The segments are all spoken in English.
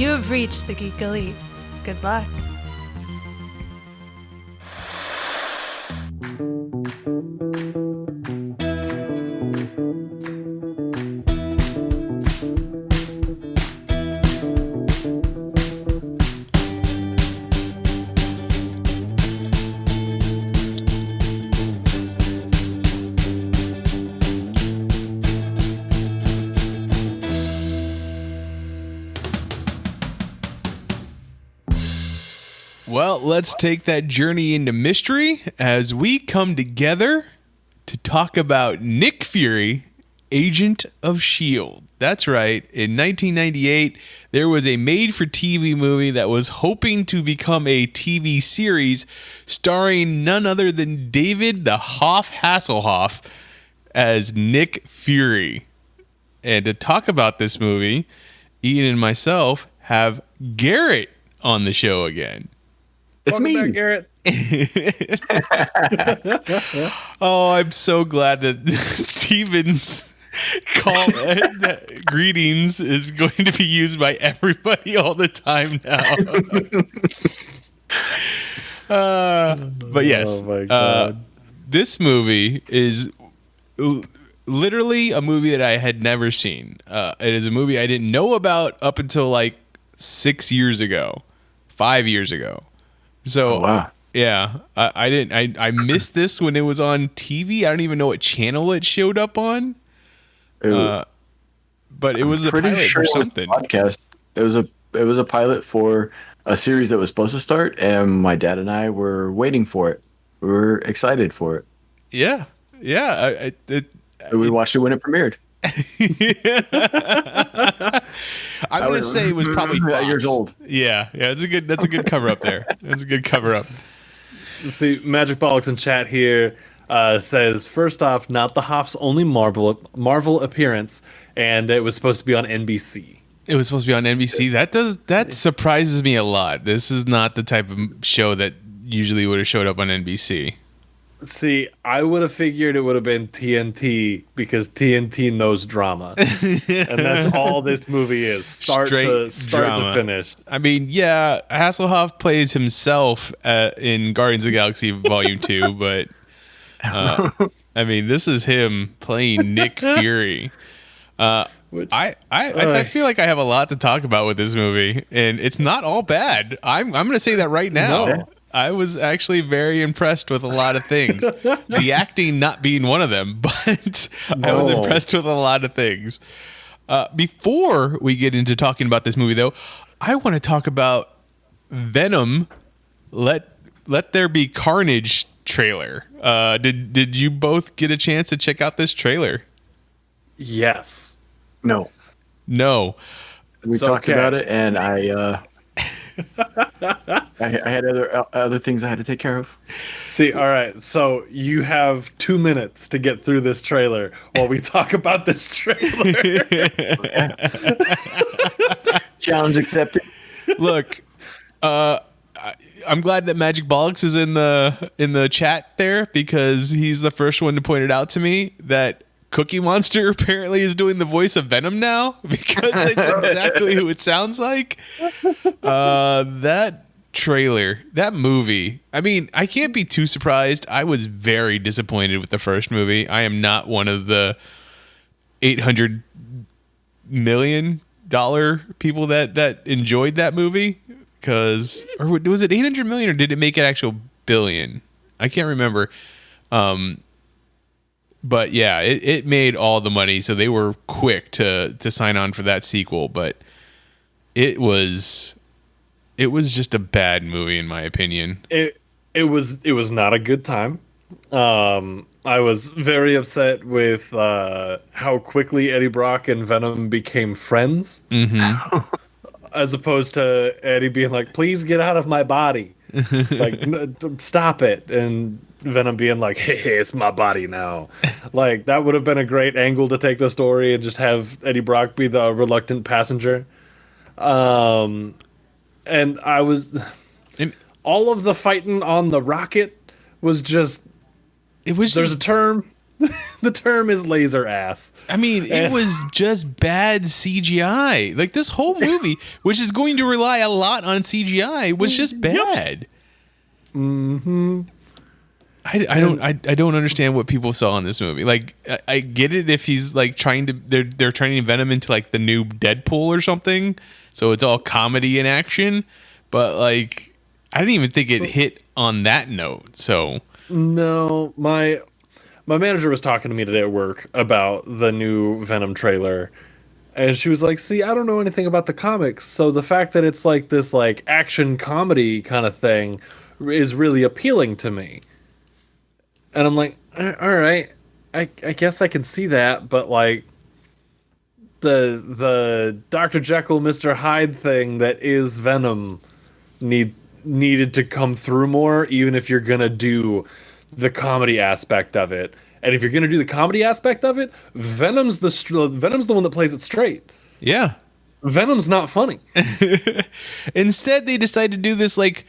You have reached the Geek Elite. Good luck. Well, let's take that journey into mystery as we come together to talk about Nick Fury, Agent of S.H.I.E.L.D. That's right. In 1998, there was a made-for-TV movie that was hoping to become a TV series starring none other than David the Hasselhoff as Nick Fury. And to talk about this movie, Ian and myself have Garrett on the show again. It's Welcome me, back, Garrett. Oh, I'm so glad that Steven's greetings is going to be used by everybody all the time now. But yes, Oh my God. This movie is literally a movie that I had never seen. It is a movie I didn't know about up until like 5 years ago. So, Oh, wow. yeah, I missed this when it was on TV. I don't even know what channel it showed up on. But it was a Pretty pilot sure for something. it was a podcast. It was a pilot for a series that was supposed to start, and my dad and I were waiting for it. We were excited for it. Yeah. We watched it when it premiered. I'm gonna say it was probably 8 years Fox. old. Yeah, that's a good cover up there. That's a good cover up. See, Magic Bollocks in chat here says, first off, not the Hoff's only Marvel appearance, and it was supposed to be on NBC. It was supposed to be on NBC. That surprises me a lot. This is not the type of show that usually would have showed up on NBC. See, I would have figured it would have been TNT because TNT knows drama, and that's all this movie is, start to finish. I mean, yeah, Hasselhoff plays himself in Guardians of the Galaxy Volume 2, but I mean, this is him playing Nick Fury. I feel like I have a lot to talk about with this movie, and it's not all bad. I'm going to say that right now. No. I was actually very impressed with a lot of things. The acting not being one of them, but I was impressed with a lot of things. Before we get into talking about this movie, though, I want to talk about Venom. Let There Be Carnage trailer. Did you both get a chance to check out this trailer? Yes. No. We It's talked okay. about it, and I had other things I had to take care of. See, all right, so you have 2 minutes to get through this trailer while we talk about this trailer. Challenge accepted. Look, I'm glad that Magic Bollocks is in the chat there because he's the first one to point it out to me that Cookie Monster apparently is doing the voice of Venom now because it's exactly who it sounds like. That trailer, that movie. I mean, I can't be too surprised. I was very disappointed with the first movie. I am not one of the $800 million people that enjoyed that movie or was it 800 million or did it make an actual billion? I can't remember. But yeah, it made all the money, so they were quick to sign on for that sequel. But it was just a bad movie in my opinion. It was not a good time. I was very upset with how quickly Eddie Brock and Venom became friends, as opposed to Eddie being like, "Please get out of my body." Like, stop it. And Venom being like, hey, it's my body now. Like, that would have been a great angle to take the story and just have Eddie Brock be the reluctant passenger. And I was... all of the fighting on the rocket was just... It was There's a term. The term is laser ass. I mean, it was just bad CGI. Like this whole movie, which is going to rely a lot on CGI, was just bad. Mm-hmm. I don't understand what people saw in this movie. Like I get it if he's like they're turning Venom into like the new Deadpool or something, so it's all comedy and action. But like I didn't even think it hit on that note. So no, my manager was talking to me today at work about the new Venom trailer, and she was like, "See, I don't know anything about the comics, so the fact that it's like this like action comedy kind of thing is really appealing to me." And I'm like, all right, I guess I can see that, but like the Dr. Jekyll, Mr. Hyde thing that is Venom needed to come through more, even if you're gonna do the comedy aspect of it. And if you're gonna do the comedy aspect of it, Venom's the one that plays it straight. yeah. Venom's not funny. Instead, they decided to do this like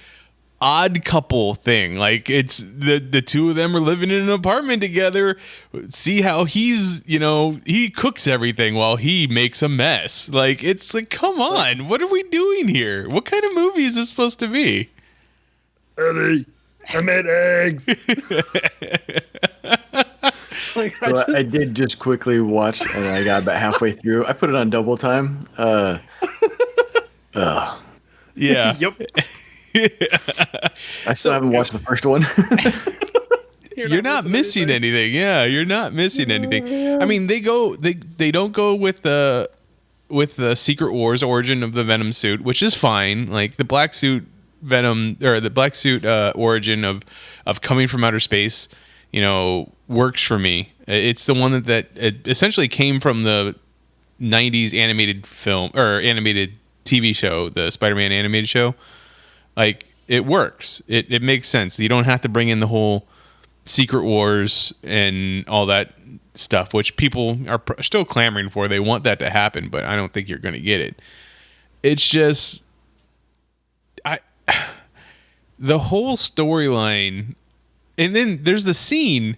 odd couple thing. Like it's the two of them are living in an apartment together. See how he's, he cooks everything while he makes a mess. Like it's like, come on, what are we doing here? What kind of movie is this supposed to be? Eddie, I made eggs. Like, I did just quickly watch, and I got about halfway through. I put it on double time. Yeah. Yep. I still haven't watched the first one. You're not missing anything. Yeah, you're not missing anything. I mean, they don't go with the Secret Wars origin of the Venom suit, which is fine. Like the black suit Venom, or the black suit origin of coming from outer space, works for me. It's the one that it essentially came from the 90s animated film or animated TV show, the Spider-Man animated show. Like it works. It makes sense. You don't have to bring in the whole Secret Wars and all that stuff, which people are still clamoring for. They want that to happen, but I don't think you're going to get it. It's just the whole storyline, and then there's the scene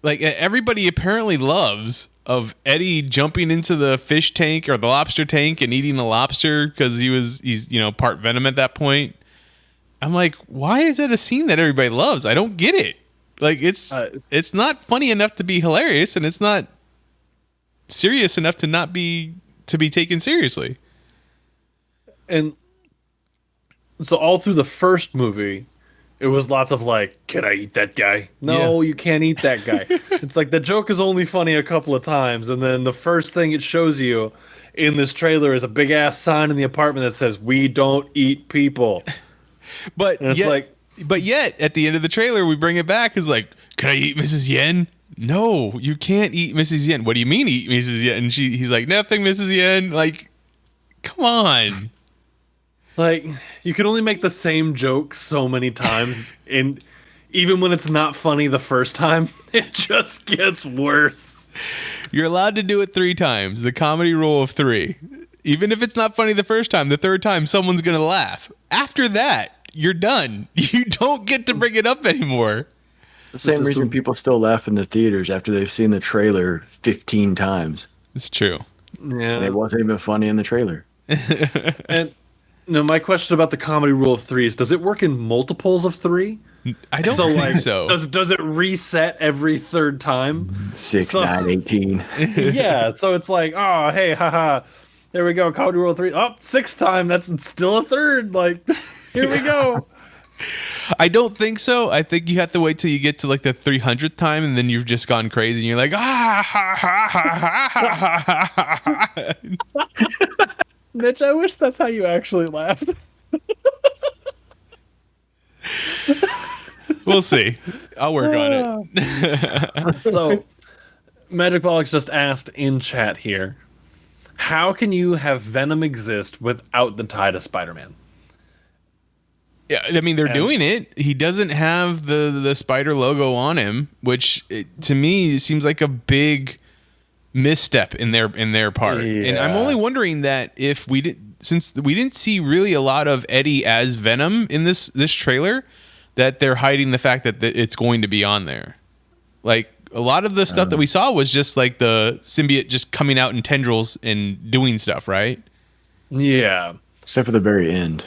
like everybody apparently loves of Eddie jumping into the fish tank or the lobster tank and eating a lobster because he's part Venom at that point. I'm like, why is that a scene that everybody loves? I don't get it. Like it's not funny enough to be hilarious, and it's not serious enough to be taken seriously. And so all through the first movie, it was lots of like, can I eat that guy? No, You can't eat that guy. It's like the joke is only funny a couple of times, and then the first thing it shows you in this trailer is a big ass sign in the apartment that says, "We don't eat people." But and it's yet at the end of the trailer we bring it back as like, can I eat Mrs. Yen? No, you can't eat Mrs. Yen. What do you mean eat Mrs. Yen? And he's like, nothing, Mrs. Yen. Like, come on. Like, you can only make the same joke so many times, and even when it's not funny the first time, it just gets worse. You're allowed to do it 3 times. The comedy rule of 3. Even if it's not funny the first time, the third time someone's going to laugh. After that, you're done. You don't get to bring it up anymore. The same reason people still laugh in the theaters after they've seen the trailer 15 times. It's true. Yeah. And it wasn't even funny in the trailer. And my question about the comedy rule of 3 is, does it work in multiples of 3? I don't think so. Does it reset every third time? 6, 9, 18. Yeah, so it's like, oh, hey, haha, there we go, comedy rule of 3. Oh, 6th time, that's still a third. Like, here we go. I don't think so. I think you have to wait till you get to like the 300th time, and then you've just gone crazy, and you're like, ah, ha, ha, ha, ha, ha, ha. Mitch, I wish that's how you actually laughed. We'll see. I'll work on it. So, Magic Bollocks just asked in chat here, how can you have Venom exist without the tie to Spider-Man? Yeah, I mean, they're doing it. He doesn't have the spider logo on him, which to me seems like a big misstep in their part. Yeah. And I'm only wondering that if since we didn't see really a lot of Eddie as Venom in this trailer, that they're hiding the fact that it's going to be on there. Like, a lot of the stuff that we saw was just like the symbiote just coming out in tendrils and doing stuff, right? Yeah. Except for the very end.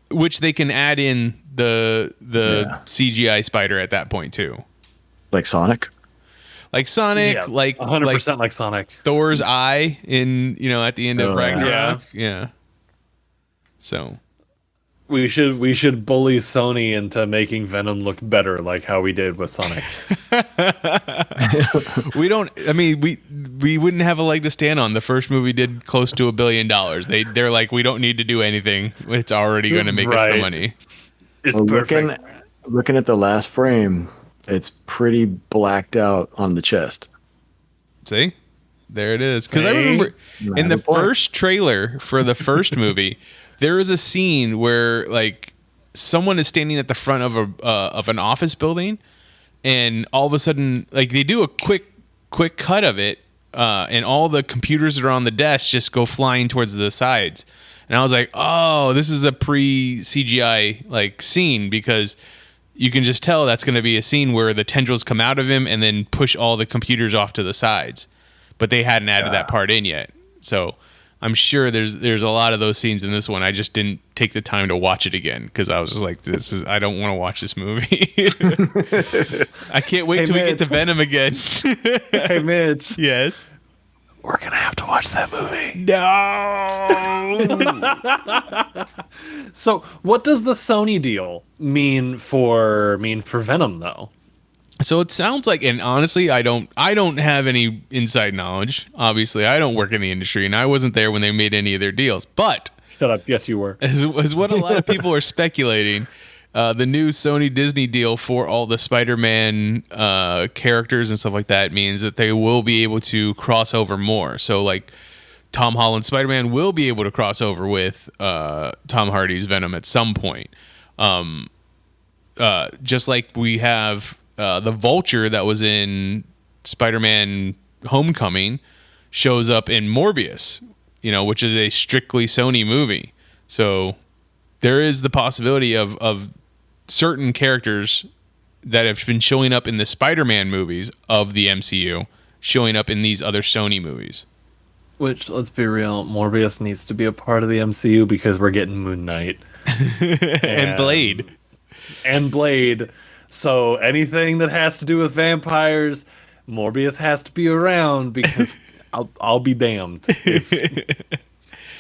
Which they can add in the CGI spider at that point too. Like Sonic? Like Sonic, Yeah, like 100% like Sonic. Thor's eye in, at the end of Ragnarok. Yeah. So we should bully Sony into making Venom look better, like how we did with Sonic. we wouldn't have a leg to stand on. The first movie did close to $1 billion. They're like, we don't need to do anything. It's already going to make us the money. It's perfect. Looking at the last frame, it's pretty blacked out on the chest. See? There it is. Because I remember in the first trailer for the first movie, there is a scene where like someone is standing at the front of an office building, and all of a sudden, like they do a quick cut of it, and all the computers that are on the desk just go flying towards the sides. And I was like, oh, this is a pre-CGI like scene, because you can just tell that's going to be a scene where the tendrils come out of him and then push all the computers off to the sides. But they hadn't added that part in yet. So I'm sure there's a lot of those scenes in this one. I just didn't take the time to watch it again because I was just like, I don't want to watch this movie. I can't wait till we get to Venom again. Hey, Mitch. Yes. We're going to have to watch that movie. No. So what does the Sony deal mean for Venom, though? So it sounds like, and honestly, I don't have any inside knowledge. Obviously, I don't work in the industry, and I wasn't there when they made any of their deals. But shut up. Yes, you were. As what a lot of people are speculating, the new Sony Disney deal for all the Spider-Man characters and stuff like that means that they will be able to cross over more. So like Tom Holland's Spider-Man will be able to cross over with Tom Hardy's Venom at some point. Just like we have the Vulture that was in Spider-Man Homecoming shows up in Morbius, which is a strictly Sony movie. So there is the possibility of certain characters that have been showing up in the Spider-Man movies of the MCU showing up in these other Sony movies. Which, let's be real, Morbius needs to be a part of the MCU because we're getting Moon Knight. and Blade. And Blade. So anything that has to do with vampires, Morbius has to be around because I'll be damned.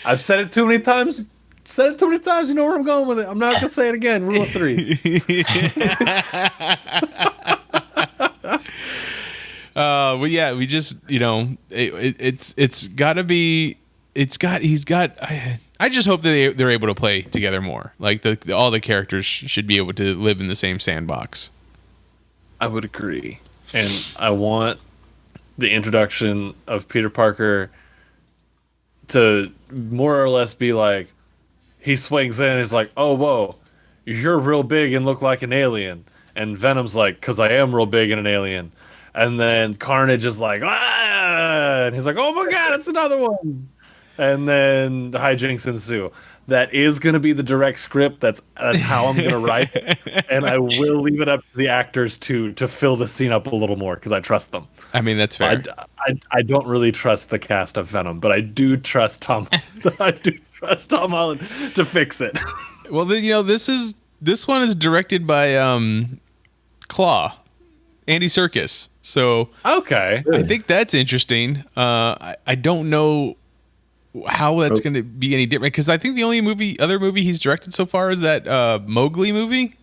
I've said it too many times. You know where I'm going with it. I'm not going to say it again. Rule of threes. Well, yeah, we just, it's got to be, I just hope that they're able to play together more. Like all the characters should be able to live in the same sandbox. I would agree. And I want the introduction of Peter Parker to more or less be like, he swings in and he's like, oh, whoa, you're real big and look like an alien. And Venom's like, because I am real big and an alien. And then Carnage is like, ah! And he's like, oh my God, it's another one. And then the hijinks ensue. That is going to be the direct script. That's how I'm going to write it. And I will leave it up to the actors to fill the scene up a little more because I trust them. I mean, that's fair. I don't really trust the cast of Venom, but I do trust Tom. I do trust Tom Holland to fix it. Well, this one is directed by Claw, Andy Serkis. So okay, I think that's interesting. I don't know how that's going to be any different because I think the only other movie he's directed so far is that Mowgli movie.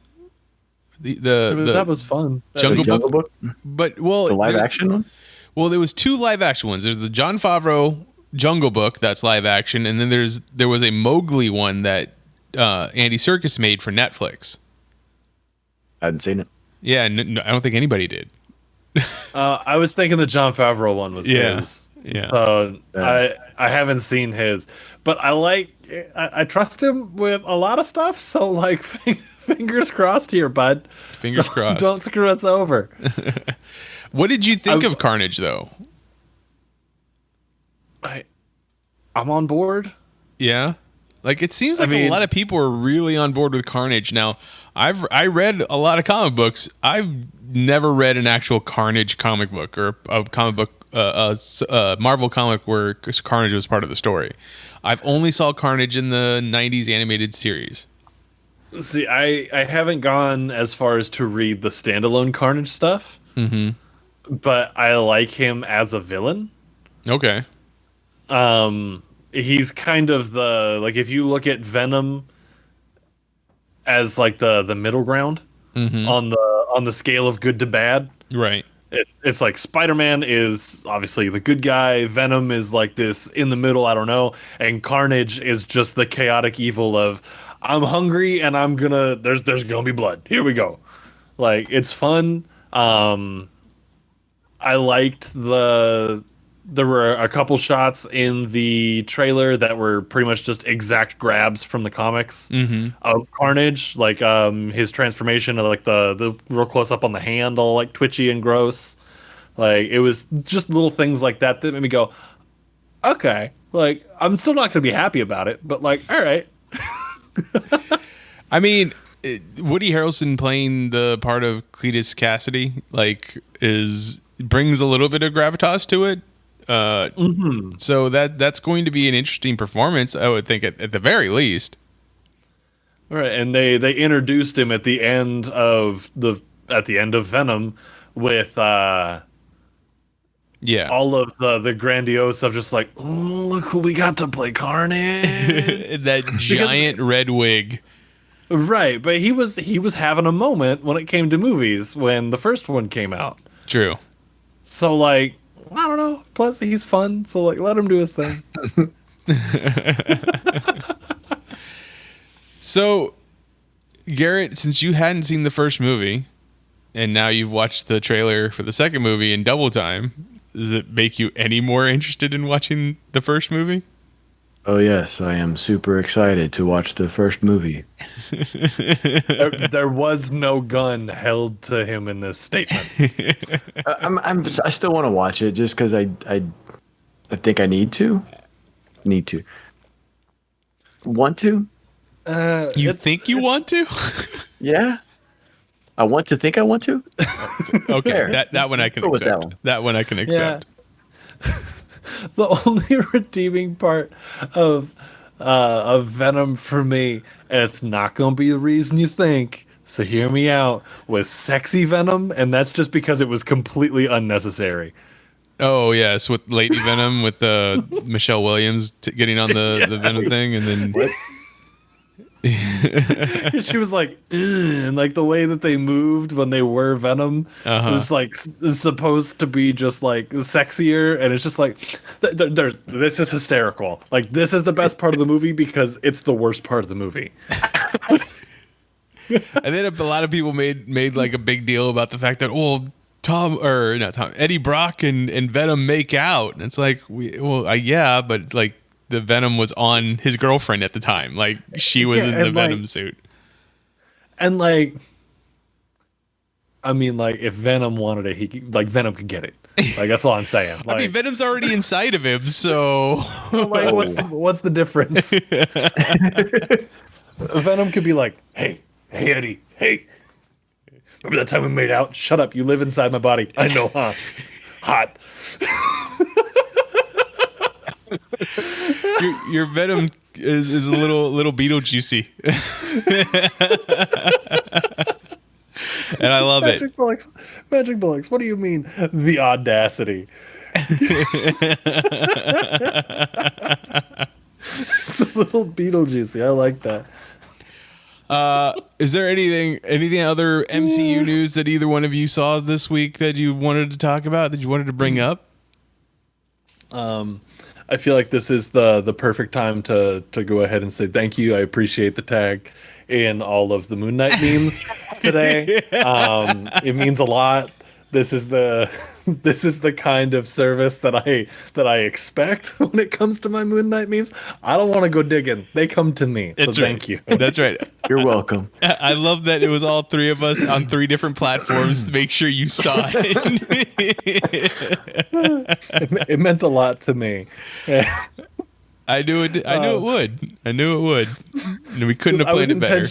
That was fun. Jungle Book. But the live action one. Well, there was 2 live action ones. There's the Jon Favreau Jungle Book that's live action, and then there was a Mowgli one that Andy Serkis made for Netflix. I hadn't seen it. Yeah, no, I don't think anybody did. I was thinking the Jon Favreau one was his. Yeah. So I haven't seen his, but I trust him with a lot of stuff. So like fingers crossed here, bud. Fingers crossed. Don't screw us over. What did you think of Carnage though? I'm on board. Yeah. Like, it seems like a lot of people are really on board with Carnage. Now, I read a lot of comic books. I've never read an actual Carnage comic book or a comic book, Marvel comic where Carnage was part of the story. I've only saw Carnage in the 90s animated series. See, I haven't gone as far as to read the standalone Carnage stuff, but I like him as a villain. Okay. He's kind of like, if you look at Venom as like the middle ground on the scale of good to bad, right? It's like Spider-Man is obviously the good guy, Venom is like this in the middle, I don't know, and Carnage is just the chaotic evil of, I'm hungry and there's gonna be blood. Here we go. Like, it's fun. I liked there were a couple shots in the trailer that were pretty much just exact grabs from the comics of Carnage, like his transformation, of like the real close up on the hand, all like twitchy and gross. Like, it was just little things like that made me go, okay, like, I'm still not gonna be happy about it, but like, all right. I mean, Woody Harrelson playing the part of Cletus Cassidy brings a little bit of gravitas to it. So that's going to be an interesting performance, I would think, at the very least. All right, and they introduced him at the end of Venom with all of the grandiose of just like, oh, look who we got to play Carnage. That giant red wig. Right, but he was having a moment when it came to movies when the first one came out. True. So, like, I don't know. Plus, he's fun, so like, let him do his thing. So, Garrett, since you hadn't seen the first movie, and now you've watched the trailer for the second movie in double time, does it make you any more interested in watching the first movie? Oh yes, I am super excited to watch the first movie. There was no gun held to him in this statement. I still want to watch it just because I think I need to. Want to? You think you want to? Yeah. I want to think I want to. Okay, that one I can Go with that accept. one. That one I can accept. Yeah. The only redeeming part of Venom for me, and it's not going to be the reason you think, so hear me out, was sexy Venom, and that's just because it was completely unnecessary. Oh yes, with Lady Venom, with Michelle Williams getting on the Venom thing, and then she was like, ugh, and like the way that they moved when they were Venom was like supposed to be just like sexier, and it's just like, this is hysterical. Like, this is the best part of the movie because it's the worst part of the movie. And then a lot of people made like a big deal about the fact that, well, Eddie Brock and Venom make out, and it's like, yeah, but like, the Venom was on his girlfriend at the time. Like, she was in the Venom suit. And like, I mean, like, if Venom wanted it, Venom could get it. Like, that's all I'm saying. Like, I mean, Venom's already inside of him, so like, what's the difference? Venom could be like, hey Eddie, hey, remember that time we made out? Shut up, you live inside my body. I know, huh? Hot. your Venom is a little Beetlejuicy. And I love Magic Bullocks. Magic Bullocks. What do you mean? The audacity. It's a little Beetlejuicy. I like that. Is there anything other MCU news that either one of you saw this week that you wanted to talk about, that you wanted to bring up? I feel like this is the perfect time to go ahead and say thank you. I appreciate the tag in all of the Moon Knight memes today. It means a lot. This is the kind of service that I expect when it comes to my Moon Knight memes. I don't want to go digging; they come to me. So thank you. That's right. You're welcome. I love that it was all three of us on three different platforms to make sure you saw it. It meant a lot to me. I knew it. I knew it would. I knew it would. And we couldn't have planned it better.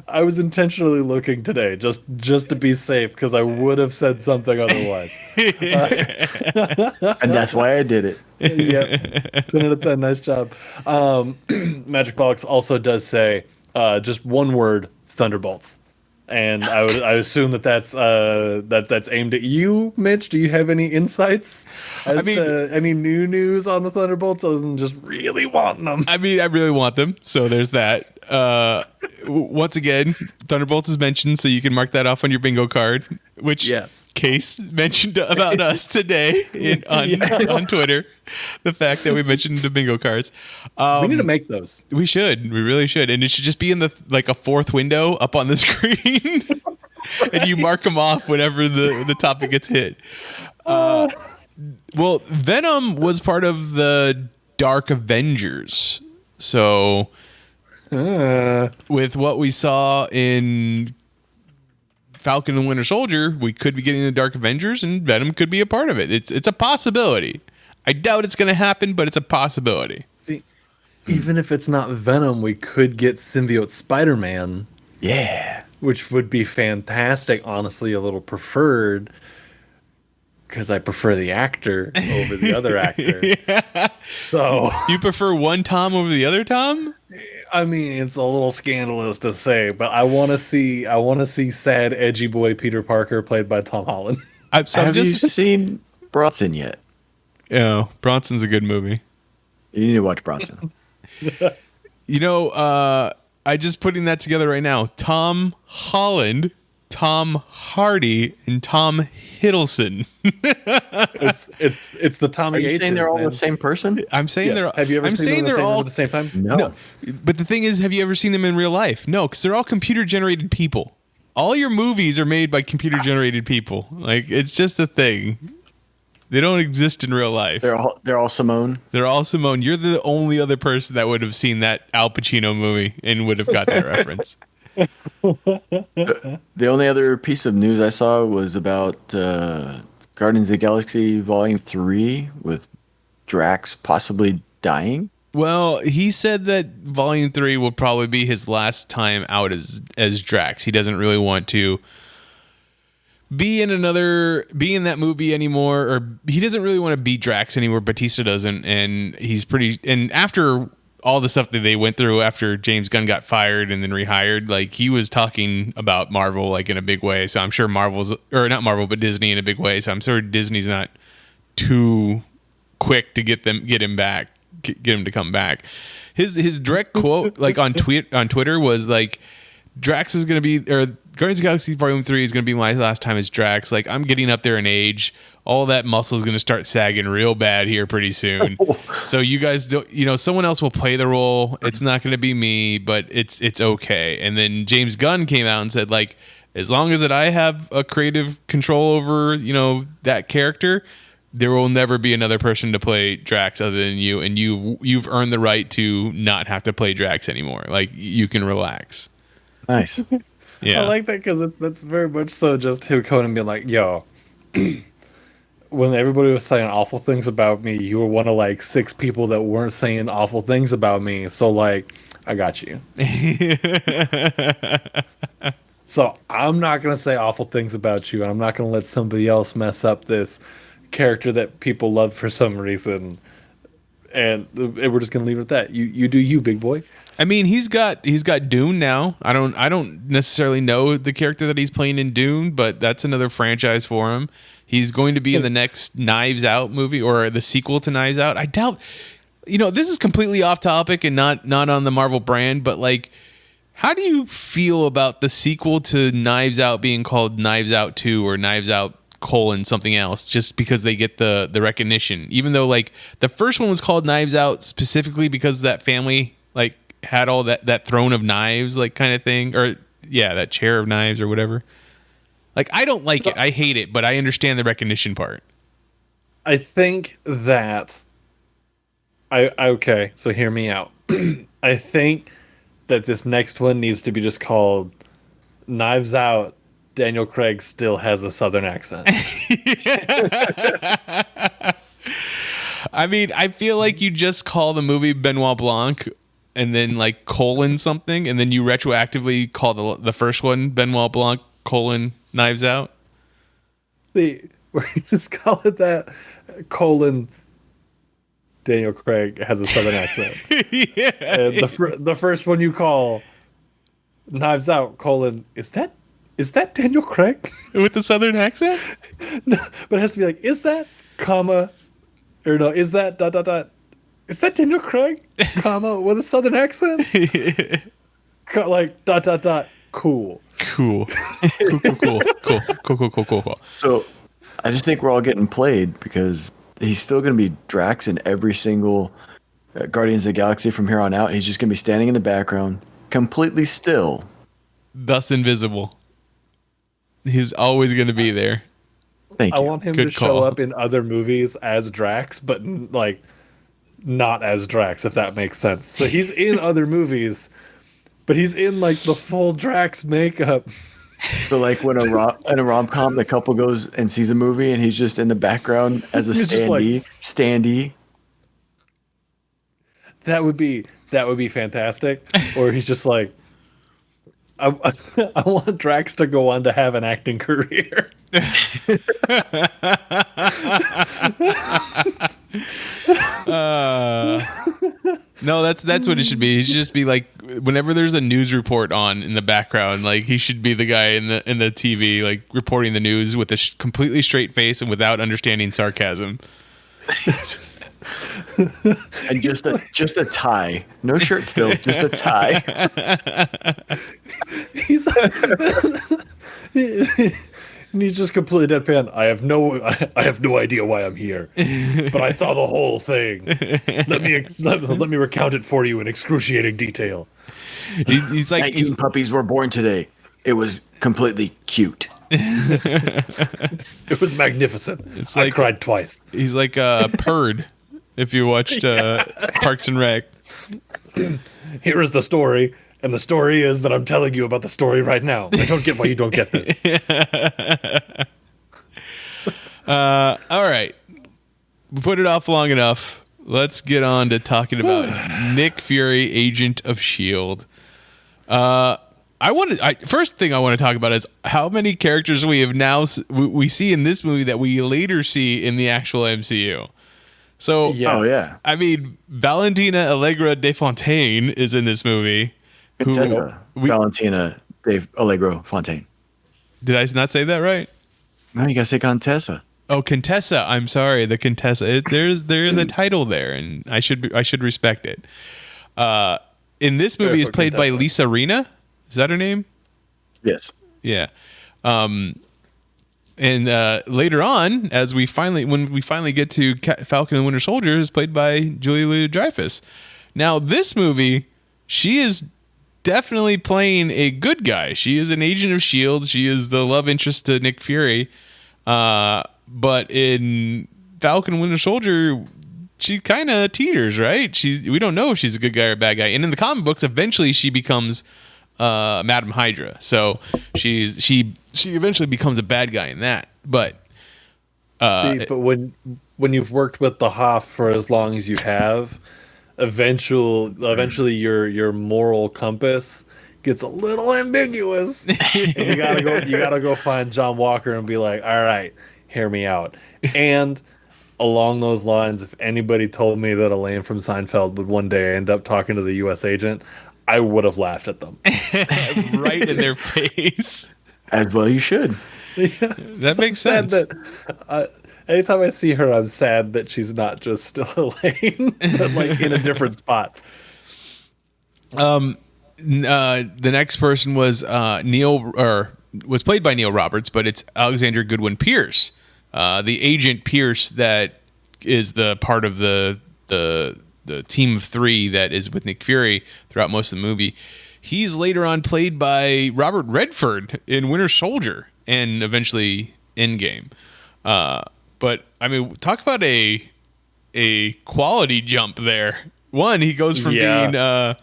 I was intentionally looking today just to be safe because I would have said something otherwise. And that's why I did it. Yep. Couldn't have done. Nice job. Magic Box also does say just one word: Thunderbolts. And I assume that's aimed at you, Mitch. Do you have any insights to any new news on the Thunderbolts other than just really wanting them? I mean, I really want them, so there's that. Once again, Thunderbolts is mentioned, so you can mark that off on your bingo card. Which Case mentioned about us today on Twitter. The fact that we mentioned the bingo cards. We need to make those. We should. We really should. And it should just be in a fourth window up on the screen. And you mark them off whenever the topic gets hit. Well, Venom was part of the Dark Avengers. So with what we saw in Falcon and Winter Soldier, we could be getting the Dark Avengers, and Venom could be a part of it. It's a possibility. I doubt it's going to happen, but it's a possibility. Even if it's not Venom, we could get Symbiote Spider-Man. Yeah. Which would be fantastic. Honestly, a little preferred because I prefer the actor over the other actor. Yeah. So you prefer one Tom over the other Tom? I mean, it's a little scandalous to say, but I want to see sad, edgy boy Peter Parker played by Tom Holland. Have you seen Bronson yet? Yeah, Bronson's a good movie. You need to watch Bronson. I just putting that together right now. Tom Holland, Tom Hardy, and Tom Hiddleston. it's the Tommy. Are you saying they're all the same person? I'm saying they're. Have you ever seen them all at the same time? No. But the thing is, have you ever seen them in real life? No, because they're all computer generated people. All your movies are made by computer generated people. Like, it's just a thing. They don't exist in real life. They're all Simone. They're all Simone. You're the only other person that would have seen that Al Pacino movie and would have got that reference. The only other piece of news I saw was about Guardians of the Galaxy Volume 3 with Drax possibly dying. Well, he said that Volume 3 will probably be his last time out as Drax. He doesn't really want to be in that movie anymore, or he doesn't really want to be Drax anymore. Batista doesn't, and and after all the stuff that they went through after James Gunn got fired and then rehired, like, he was talking about Marvel like in a big way. So I'm sure Disney in a big way. So I'm sure Disney's not too quick to get him to come back. His direct quote, like on Twitter, was like, Drax is going to be, or Guardians of the Galaxy Volume 3 is going to be my last time as Drax. Like, I'm getting up there in age. All that muscle is going to start sagging real bad here pretty soon. So you guys don't, someone else will play the role. It's not going to be me, but it's okay. And then James Gunn came out and said, like, as long as that I have a creative control over, that character, there will never be another person to play Drax other than you. And you've earned the right to not have to play Drax anymore. Like, you can relax. Nice. Yeah. I like that because that's very much so just him coming and being like, yo, when everybody was saying awful things about me, you were one of like 6 people that weren't saying awful things about me. So, like, I got you. So I'm not going to say awful things about you, and I'm not going to let somebody else mess up this character that people love for some reason. And we're just going to leave it at that. You do you, big boy. I mean, he's got Dune now. I don't necessarily know the character that he's playing in Dune, but that's another franchise for him. He's going to be in the next Knives Out movie or the sequel to Knives Out. I doubt. This is completely off topic and not on the Marvel brand, but like, how do you feel about the sequel to Knives Out being called Knives Out 2 or Knives Out something else, just because they get the recognition, even though like the first one was called Knives Out specifically because that family like had all that throne of knives, like, kind of thing, or that chair of knives or whatever. Like, I don't like it. I hate it, but I understand the recognition part. I think that okay, so hear me out. I think that this next one needs to be just called Knives Out. Daniel Craig still has a Southern accent. I mean, I feel like you just call the movie Benoit Blanc and then like colon something, and then you retroactively call the first one Benoit Blanc colon Knives Out. Where you just call it that colon. Daniel Craig has a southern accent. Yeah. And the first one you call Knives Out colon is that Daniel Craig With the southern accent? No, but it has to be like is that comma or no is that dot dot dot is that Daniel Craig comma with a southern accent like dot dot dot cool. Cool. So I just think we're all getting played because he's still going to be Drax in every single Guardians of the Galaxy from here on out. He's just going to be standing in the background, completely still. Thus invisible. He's always going to be there. Thank I you. want him Good to show call. up in other movies as Drax, but like not as Drax, if that makes sense. So he's in other movies, but he's in like the full Drax makeup. So like when in a rom-com, the couple goes and sees a movie and he's just in the background as a He's just like- standee. That would be fantastic. Or he's just like, I want Drax to go on to have an acting career. No, that's what it should be. He should just be like whenever there's a news report on in the background, like he should be the guy in the TV like reporting the news with a completely straight face and without understanding sarcasm. And just a tie. No shirt still, just a tie. He's and he's just completely deadpan. I have no idea why I'm here, but I saw the whole thing. Let me recount it for you in excruciating detail. He's like 19 puppies were born today. It was completely cute. It was magnificent. It's I like- cried twice. he's like a Purd. If you watched Parks and Rec. Here is the story, and the story is that I'm telling you about the story right now. I don't get why you don't get this. All right. We put it off long enough. Let's get on to talking about Nick Fury, Agent of S.H.I.E.L.D. First thing I want to talk about is how many characters we have now we see in this movie that we later see in the actual MCU. So, Yes. Oh yeah. I mean, Valentina Allegra de Fontaine is in this movie. Contessa, we- Valentina Dave Allegro Fontaine. Did I not say that right? No, you gotta say Contessa. Oh, Contessa. I'm sorry, the Contessa. There is a title there, and I should respect it. In this movie, is for played by Contessa. Lisa Rinna. Is that her name? Yes. Yeah. And later on, when we finally get to Falcon and Winter Soldier, is played by Julia Louis-Dreyfus. Now, this movie, she is definitely playing a good guy. She is an agent of S.H.I.E.L.D. She is the love interest to Nick Fury. But in Falcon and Winter Soldier, she kind of teeters, right? We don't know if she's a good guy or a bad guy. And in the comic books, eventually she becomes Madam Hydra. So she eventually becomes a bad guy in that. But But when you've worked with the Hoff for as long as you have, eventually your moral compass gets a little ambiguous. And you gotta go find John Walker and be like, all right, hear me out. And along those lines, if anybody told me that Elaine from Seinfeld would one day end up talking to the U.S. agent, I would have laughed at them. right in their face. As well you should. That makes Sad sense. that anytime I see her, I'm sad that she's not just still Elaine, but like in a different spot. The next person was was played by Neil Roberts, but it's Alexander Goodwin Pierce, the agent Pierce that is the part of the team of three that is with Nick Fury throughout most of the movie. He's later on played by Robert Redford in Winter Soldier and eventually Endgame. But I mean, talk about a quality jump there. One, he goes from being an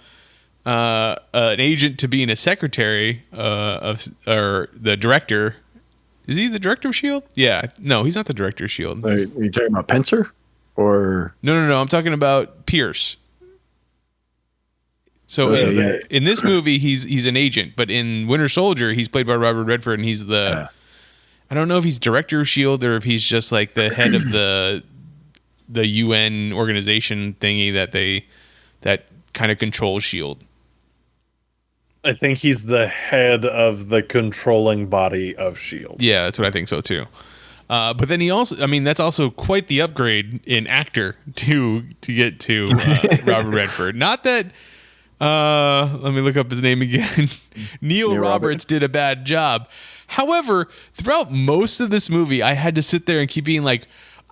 agent to being a secretary or the director. Is he the director of S.H.I.E.L.D.? Yeah. No, he's not the director of S.H.I.E.L.D. Are you talking about Pencer? Or No. I'm talking about Pierce. So in this movie, he's an agent, but in Winter Soldier, he's played by Robert Redford, and he's the I don't know if he's director of S.H.I.E.L.D. or if he's just like the head of the UN organization thingy that kind of controls S.H.I.E.L.D. I think he's the head of the controlling body of S.H.I.E.L.D. Yeah, that's what I think so too. But then he also, I mean, that's also quite the upgrade in actor to get to Robert Redford. Not that, let me look up his name again. Neil Roberts did a bad job. However, throughout most of this movie, I had to sit there and keep being like,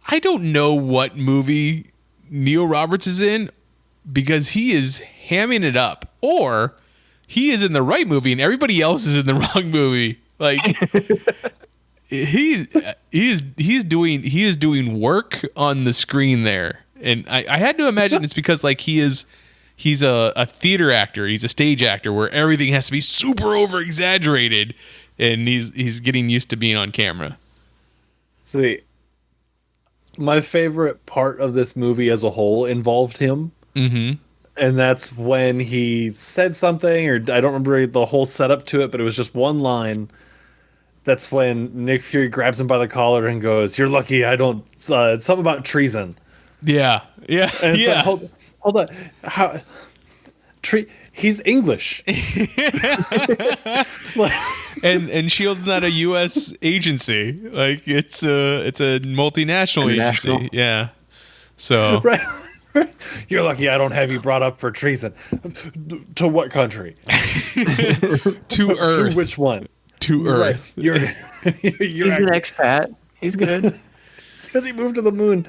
I don't know what movie Neil Roberts is in because he is hamming it up, or he is in the right movie and everybody else is in the wrong movie. Like he is doing work on the screen there, and I had to imagine it's because like he's a theater actor, he's a stage actor where everything has to be super over exaggerated, and he's getting used to being on camera. See, my favorite part of this movie as a whole involved him. Mm-hmm. And that's when he said something, or I don't remember the whole setup to it, but it was just one line. That's when Nick Fury grabs him by the collar and goes, "You're lucky I don't." It's something about treason. Yeah. And it's like, hold on. How? He's English. And Shield's not a U.S. agency. Like it's a multinational agency. Yeah. So. Right. You're lucky I don't have you brought up for treason. To what country? To Earth. To which one? To Earth. Right. You're he's an expat. He's good. Because he moved to the moon.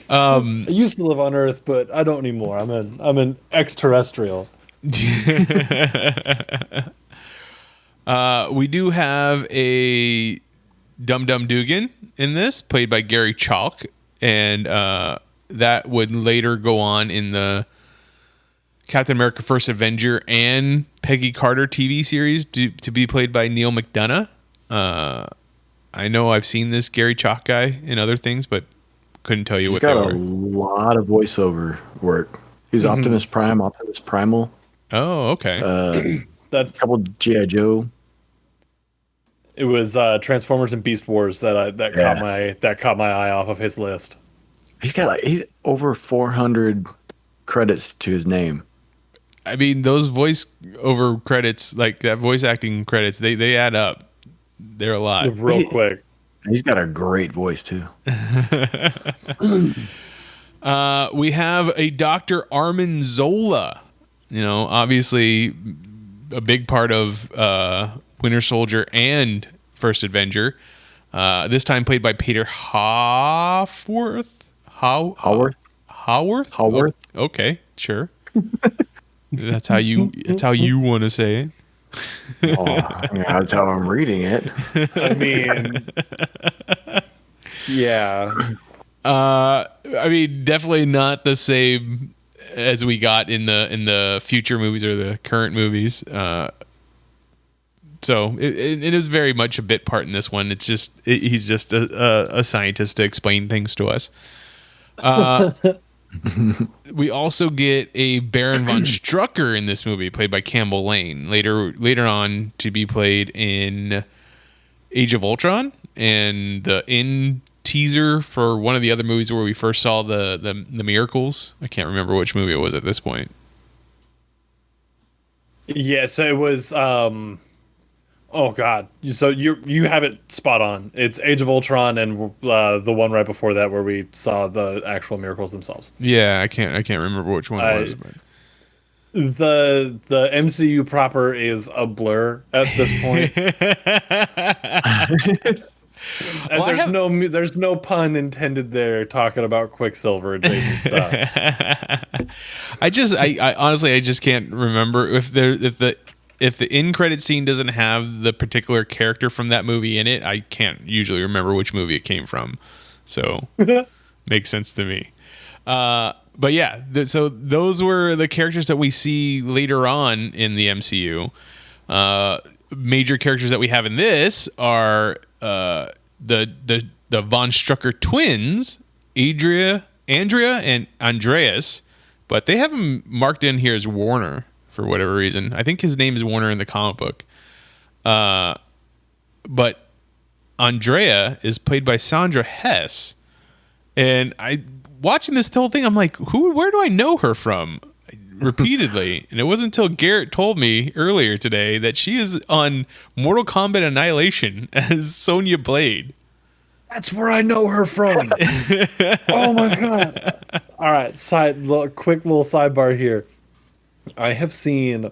I used to live on Earth, but I don't anymore. I'm an extraterrestrial. We do have a Dum Dum Dugan in this, played by Gary Chalk, and that would later go on in the Captain America: First Avenger and Peggy Carter TV series to be played by Neil McDonough. I know I've seen this Gary Chalk guy in other things, but couldn't tell you what they were. He's got a lot of voiceover work. He's Optimus Prime, Optimus Primal. Oh, okay. That's a couple G.I. Joe. It was Transformers and Beast Wars that caught my eye off of his list. He's over 400 credits to his name. I mean, those voice over credits, like that voice acting credits, they add up. They're a lot. Real quick. He's got a great voice too. We have a Dr. Armin Zola. You know, obviously a big part of Winter Soldier and First Avenger. This time played by Peter Haworth. Haworth. Haworth. Oh, okay, sure. That's how you want to say it. That's how I'm reading it. I mean, yeah. I mean, definitely not the same as we got in the future movies or the current movies. So it is very much a bit part in this one. It's just he's just a scientist to explain things to us. We also get a Baron von Strucker in this movie, played by Campbell Lane. Later on to be played in Age of Ultron and the end teaser for one of the other movies where we first saw the Miracles. I can't remember which movie it was at this point. Yeah, so it was oh god. So you have it spot on. It's Age of Ultron and the one right before that where we saw the actual Miracles themselves. Yeah, I can't remember which one it was. But. The MCU proper is a blur at this point. And there's no pun intended there talking about Quicksilver adjacent stuff. I honestly just can't remember if the end credit scene doesn't have the particular character from that movie in it. I can't usually remember which movie it came from, so makes sense to me. But yeah, so those were the characters that we see later on in the MCU. Major characters that we have in this are the the Von Strucker twins, Andrea and Andreas, but they have him marked in here as Warner for whatever reason. I think his name is Warner in the comic book. But Andrea is played by Sandra Hess. And watching this whole thing, I'm like, where do I know her from? Repeatedly. And it wasn't until Garrett told me earlier today that she is on Mortal Kombat Annihilation as Sonya Blade. That's where I know her from. Oh my god! All right, quick little sidebar here. I have seen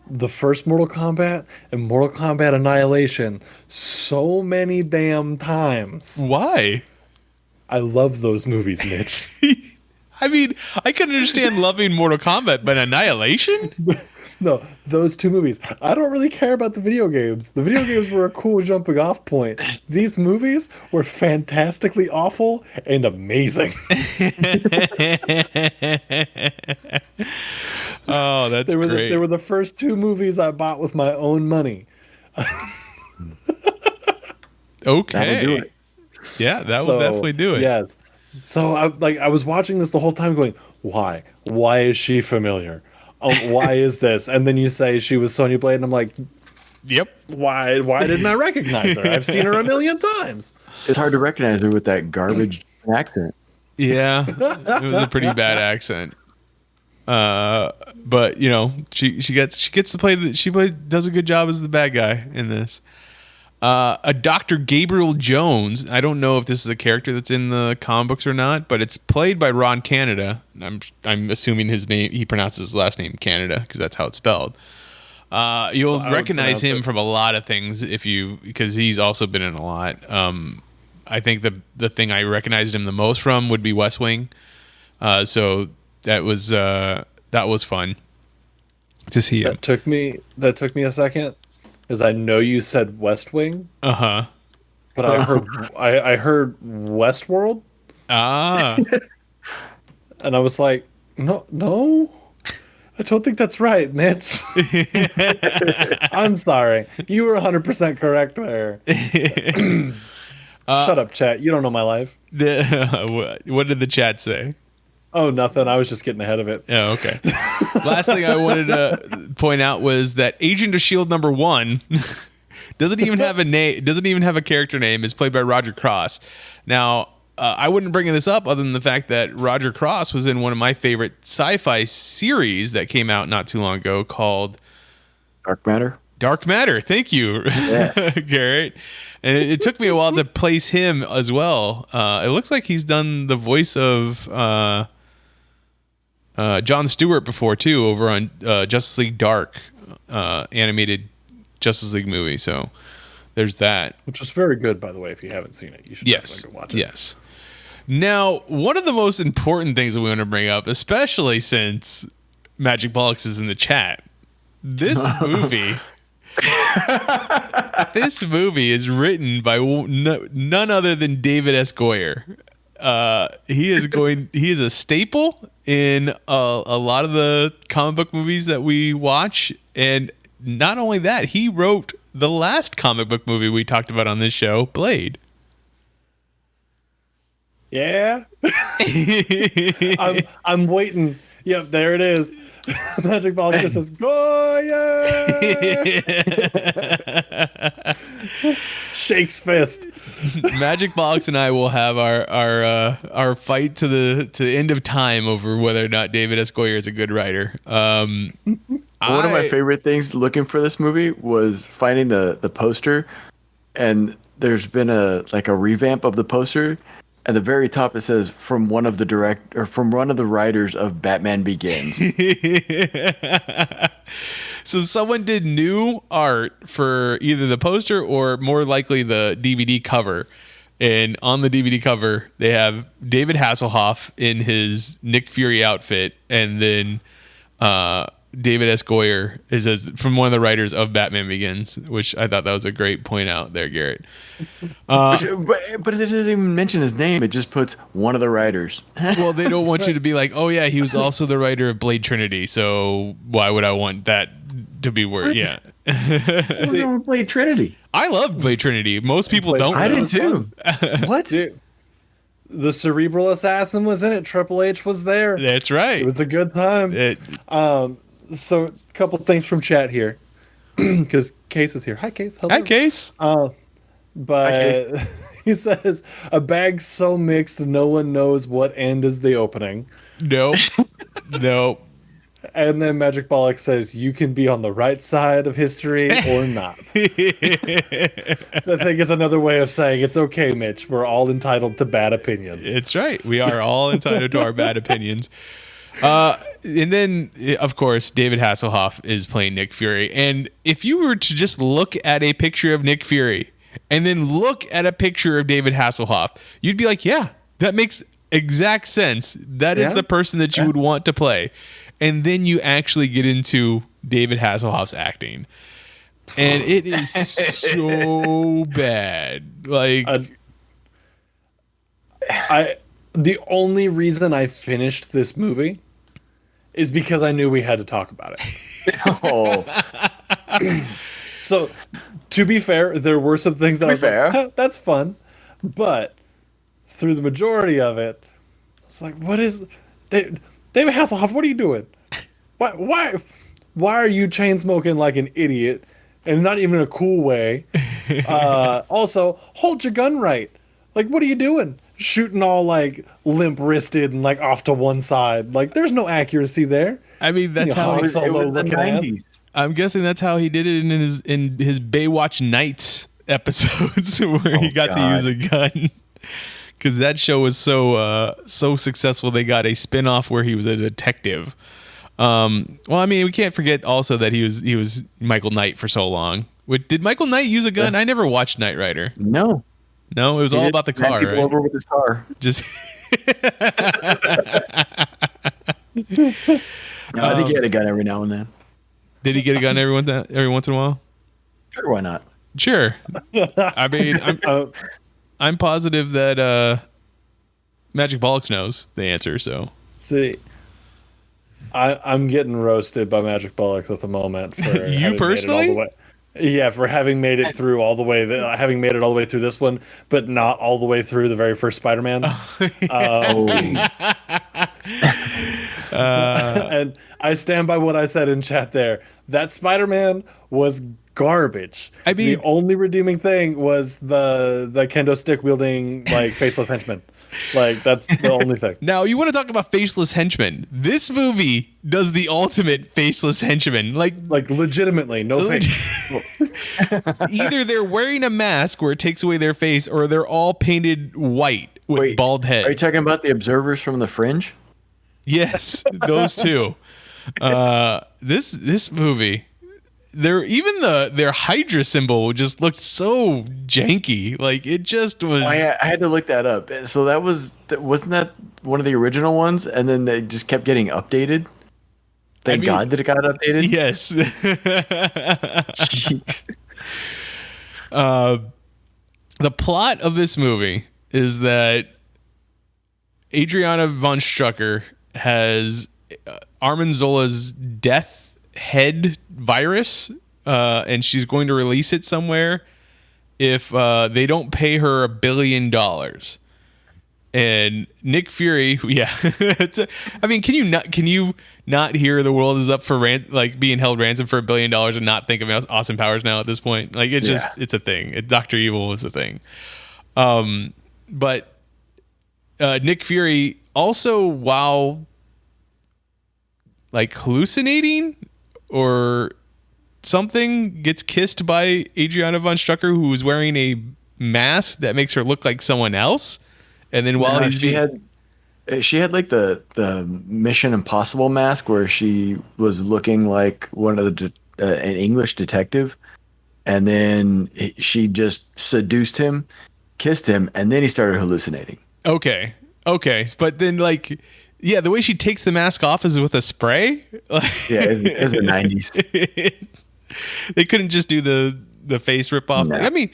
the first Mortal Kombat and Mortal Kombat Annihilation so many damn times. Why? I love those movies, Mitch. I mean, I can understand loving Mortal Kombat, but Annihilation? No, those two movies. I don't really care about the video games. The video games were a cool jumping off point. These movies were fantastically awful and amazing. Oh, that's great. They were the first two movies I bought with my own money. Okay. That'll do it. Yeah, that will definitely do it. Yes. So I was watching this the whole time going, why? Why is she familiar? Oh, why is this? And then you say she was Sonya Blade, and I'm like, yep. Why didn't I recognize her? I've seen her a million times. It's hard to recognize her with that garbage accent. Yeah, it was a pretty bad accent. But you know, she gets to play does a good job as the bad guy in this. A Dr. Gabriel Jones. I don't know if this is a character that's in the comic books or not, but it's played by Ron Canada. I'm assuming his name. He pronounces his last name Canada because that's how it's spelled. You'll recognize him from a lot of things because he's also been in a lot. I think the thing I recognized him the most from would be West Wing. So that was fun to see him. That took me a second. Because I know you said West Wing. Uh-huh. But I heard Westworld. Ah. And I was like, no. I don't think that's right, Mitch. I'm sorry. You were 100% correct there. Shut up, chat. You don't know my life. What did the chat say? Oh, nothing. I was just getting ahead of it. Oh, okay. Last thing I wanted to point out was that Agent of S.H.I.E.L.D. #1 doesn't even have a name. Doesn't even have a character name. Is played by Roger Cross. Now, I wouldn't bring this up other than the fact that Roger Cross was in one of my favorite sci-fi series that came out not too long ago called Dark Matter. Dark Matter. Thank you, yes. Garrett. And it took me a while to place him as well. It looks like he's done the voice of Jon Stewart before too, over on Justice League Dark, animated Justice League movie. So there's that, which was very good, by the way. If you haven't seen it, you should definitely go watch it. Yes. Now, one of the most important things that we want to bring up, especially since Magic Bollocks is in the chat, this movie. This movie is written by none other than David S. Goyer. He is a staple in a lot of the comic book movies that we watch, and not only that, he wrote the last comic book movie we talked about on this show, Blade. Yeah. I'm waiting. Yep, there it is. Magic Ball just says Goya. Shakes fist. Magic Box and I will have our fight to the end of time over whether or not David S. Goyer is a good writer. One of my favorite things looking for this movie was finding the poster, and there's been a revamp of the poster. At the very top, it says from one of the writers of Batman Begins. So someone did new art for either the poster or more likely the DVD cover. And on the DVD cover, they have David Hasselhoff in his Nick Fury outfit, and then David S. Goyer is from one of the writers of Batman Begins, which I thought that was a great point out there, Garrett. But it doesn't even mention his name. It just puts one of the writers. Well, they don't want you to be like, oh yeah, he was also the writer of Blade Trinity, so why would I want that to be word? Yeah. See, Blade Trinity. I love Blade Trinity. Most people don't. I did too. What? Dude, the Cerebral Assassin was in it. Triple H was there. That's right. It was a good time. So a couple things from chat here, because Case is here. Hi, Case. Hello. Hi, Case. But he says a bag so mixed no one knows what end is the opening. Nope. Nope. And then Magic Bollock says you can be on the right side of history or not. I think it's another way of saying it's okay, Mitch. We're all entitled to bad opinions. It's right. We are all entitled to our bad opinions. And then, of course, David Hasselhoff is playing Nick Fury. And if you were to just look at a picture of Nick Fury and then look at a picture of David Hasselhoff, you'd be like, yeah, that makes exact sense. That is the person that you would want to play. And then you actually get into David Hasselhoff's acting. And it is so bad. Like, the only reason I finished this movie is because I knew we had to talk about it. So, to be fair, there were some things that I was like, that's fun. But through the majority of it, I was like, what is... David Hasselhoff, what are you doing? Why are you chain smoking like an idiot and not even in a cool way? Also, hold your gun right. Like, what are you doing? Shooting all like limp wristed and like off to one side. Like, there's no accuracy there. I mean, that's how it was the 90s. I'm guessing that's how he did it in his Baywatch Nights episodes where he got to use a gun. Because that show was so successful, they got a spinoff where he was a detective. Well, I mean, we can't forget also that he was Michael Knight for so long. Did Michael Knight use a gun? I never watched Knight Rider. No, it was all about the car. Right? Over with his car. Just. No, I think he had a gun every now and then. Did he get a gun every once in a while? Sure, why not? Sure. I mean, I'm positive that Magic Bollocks knows the answer. So see, I'm getting roasted by Magic Bollocks at the moment for you personally. For having made it through all the way, having made it all the way through this one, but not all the way through the very first Spider-Man. And I stand by what I said in chat there. That Spider-Man was garbage. I mean, the only redeeming thing was the kendo stick wielding like faceless henchman. Like, that's the only thing. Now, you want to talk about faceless henchmen? This movie does the ultimate faceless henchman. Like legitimately, no face. Either they're wearing a mask where it takes away their face, or they're all painted white with bald heads. Are you talking about the observers from The Fringe? Yes, those two. This movie, their Hydra symbol just looked so janky. Like, it just was. I had to look that up. So wasn't that one of the original ones, and then they just kept getting updated. Thank God that it got updated. Yes. Jeez. The plot of this movie is that Adriana von Strucker has Armin Zola's death head virus, and she's going to release it somewhere if they don't pay her $1 billion. And Nick Fury, I mean, can you not hear the world is up for being held ransom for $1 billion and not think of Austin Powers now at this point? Like, it's just, it's a thing. Dr. Evil is a thing. But Nick Fury also, while like hallucinating or something, gets kissed by Adriana von Strucker, who was wearing a mask that makes her look like someone else. And then while she had like the Mission Impossible mask where she was looking like one of the an English detective, and then she just seduced him, kissed him, and then he started hallucinating. Okay, but then like Yeah, the way she takes the mask off is with a spray. Yeah, it's the 90s. They couldn't just do the face rip off. No. I mean,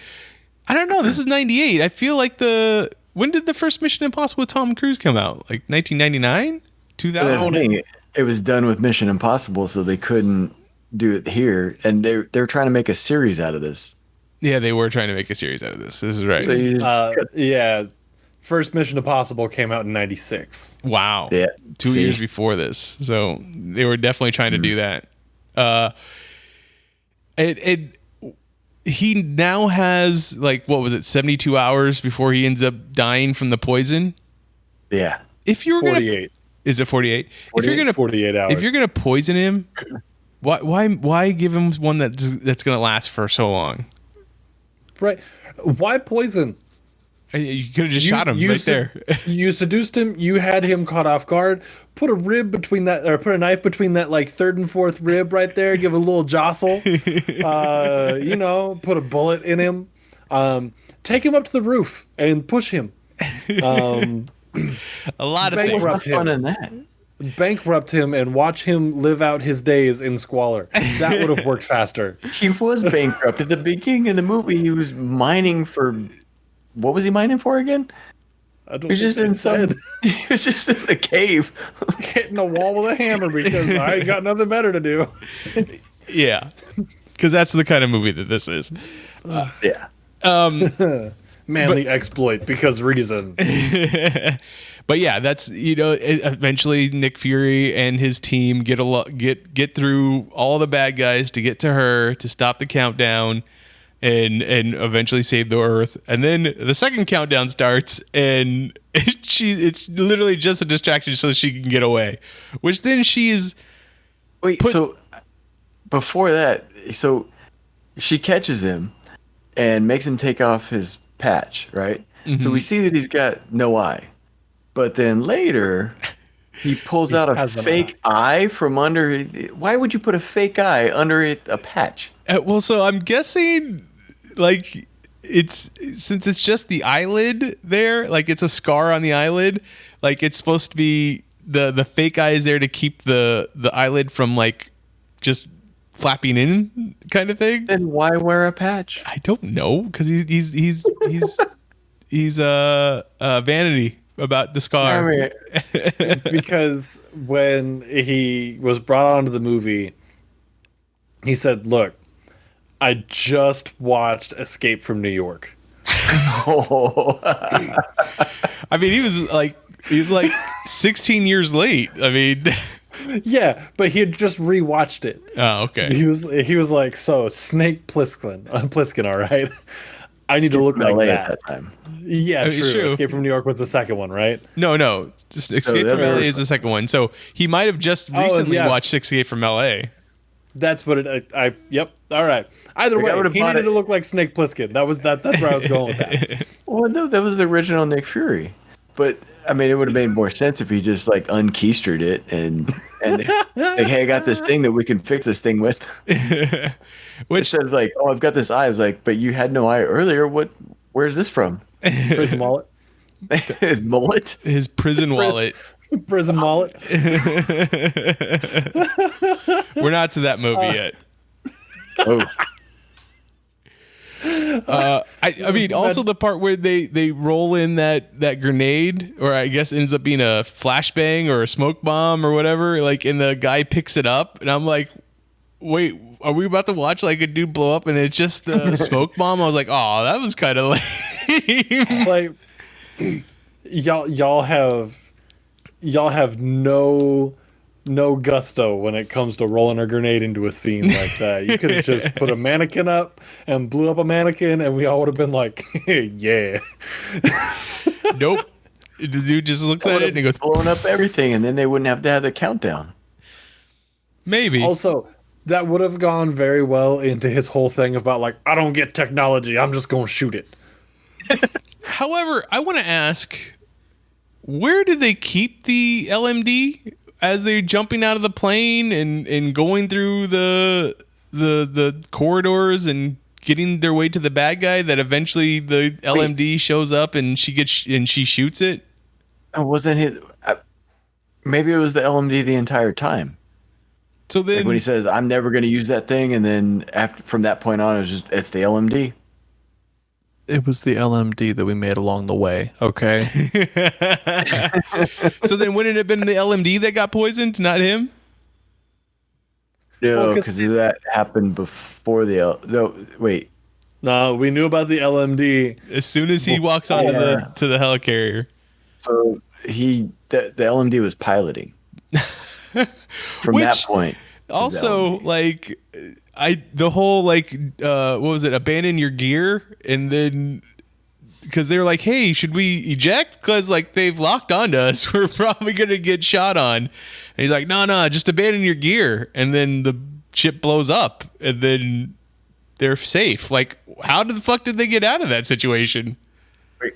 I don't know. This is 98. I feel like when did the first Mission Impossible with Tom Cruise come out? Like 1999? But that's the 2000? thing. It was done with Mission Impossible, so they couldn't do it here. And they're trying to make a series out of this. Yeah, they were trying to make a series out of this. This is right. So you Yeah. First Mission Impossible came out in 96. Wow. Yeah. 2 See? years before this. So they were definitely trying to do that. He now has, like, what was it, 72 hours before he ends up dying from the poison? Yeah. If you were 48. Is it 48? 48 hours. If you're gonna poison him, why give him one that's gonna last for so long? Right. Why poison? You could have just shot him right there. You seduced him. You had him caught off guard. Put a rib between that, or put a knife between that, like, third and fourth rib right there. Give a little jostle. Put a bullet in him. Take him up to the roof and push him. A lot of things. What's the fun in that? Bankrupt him and watch him live out his days in squalor. That would have worked faster. He was bankrupt at the beginning of the movie. He was mining for. What was he mining for again? I don't He was just in some. He was just in a cave. hitting a wall with a hammer because I ain't got nothing better to do. Yeah, because that's the kind of movie that this is. Yeah. Manly exploit because reason. But yeah, that's, eventually Nick Fury and his team get through all the bad guys to get to her to stop the countdown and eventually save the Earth. And then the second countdown starts and it's literally just a distraction so she can get away. Which then she's So before that, so she catches him and makes him take off his patch, right? So we see that he's got no eye. But then later, he pulls out a fake eye from under. Why would you put a fake eye under a patch? Well, so I'm guessing, like, since it's just the eyelid there, like it's a scar on the eyelid, like it's supposed to be the fake eye is there to keep the eyelid from, like, just flapping in kind of thing. Then why wear a patch? I don't know, because he's vanity about the scar. Because when he was brought onto the movie, he said, "Look, I just watched Escape from New York." I mean, he was like 16 years late. I mean, yeah, but he had just rewatched it. Oh, okay. He was like, "So Snake Plissken, all right? I need to look like LA that." at that time. Yeah, It's true. true. Escape from New York was the second one, right? No. Just Escape from LA is the second one. So he might have just recently watched Escape from LA. That's what it. Yep. All right. Either way, he needed to look like Snake Plissken. That's where I was going with that. Well, no, that was the original Nick Fury. But I mean, it would have made more sense if he just, like, unkeistered it and like, hey, I got this thing that we can fix this thing with. Which Instead of like, oh, I've got this eye. I was like, but you had no eye earlier. Where's this from? Prison wallet. His mullet? his prison wallet. Prison wallet. We're not to that movie yet. Oh. I mean, also the part where they roll in that grenade, or I guess ends up being a flashbang or a smoke bomb or whatever, like, and the guy picks it up, and I'm like, wait, are we about to watch, like, a dude blow up and it's just the smoke bomb? I was like, oh, that was kind of lame. Like, y'all have no gusto when it comes to rolling a grenade into a scene like that. You could have just put a mannequin up and blew up a mannequin, and we all would have been like, yeah. Nope. The dude just looks at it and he goes, blowing up everything, and then they wouldn't have to have the countdown. maybe. Also, that would have gone very well into his whole thing about, like, I don't get technology, I'm just going to shoot it. However, I want to ask, where did they keep the LMD as they're jumping out of the plane and going through the corridors and getting their way to the bad guy, that eventually the LMD shows up and she shoots it? Wasn't his? Maybe it was the LMD the entire time. So then, Like when he says, "I'm never going to use that thing," and then from that point on, it's the LMD. It was the LMD that we made along the way. Okay. so then wouldn't it have been the LMD that got poisoned, not him? No, Well, because that happened before no, wait. No, we knew about the LMD. As soon as he walks onto Yeah. the helicarrier. So the LMD was piloting. From that point. Also, like, the whole, like, what was it? Abandon your gear. And then, because they're like, hey, should we eject? Because, like, they've locked onto us. We're probably going to get shot on. And he's like, no, just abandon your gear. And then the ship blows up. And then they're safe. Like, how the fuck did they get out of that situation?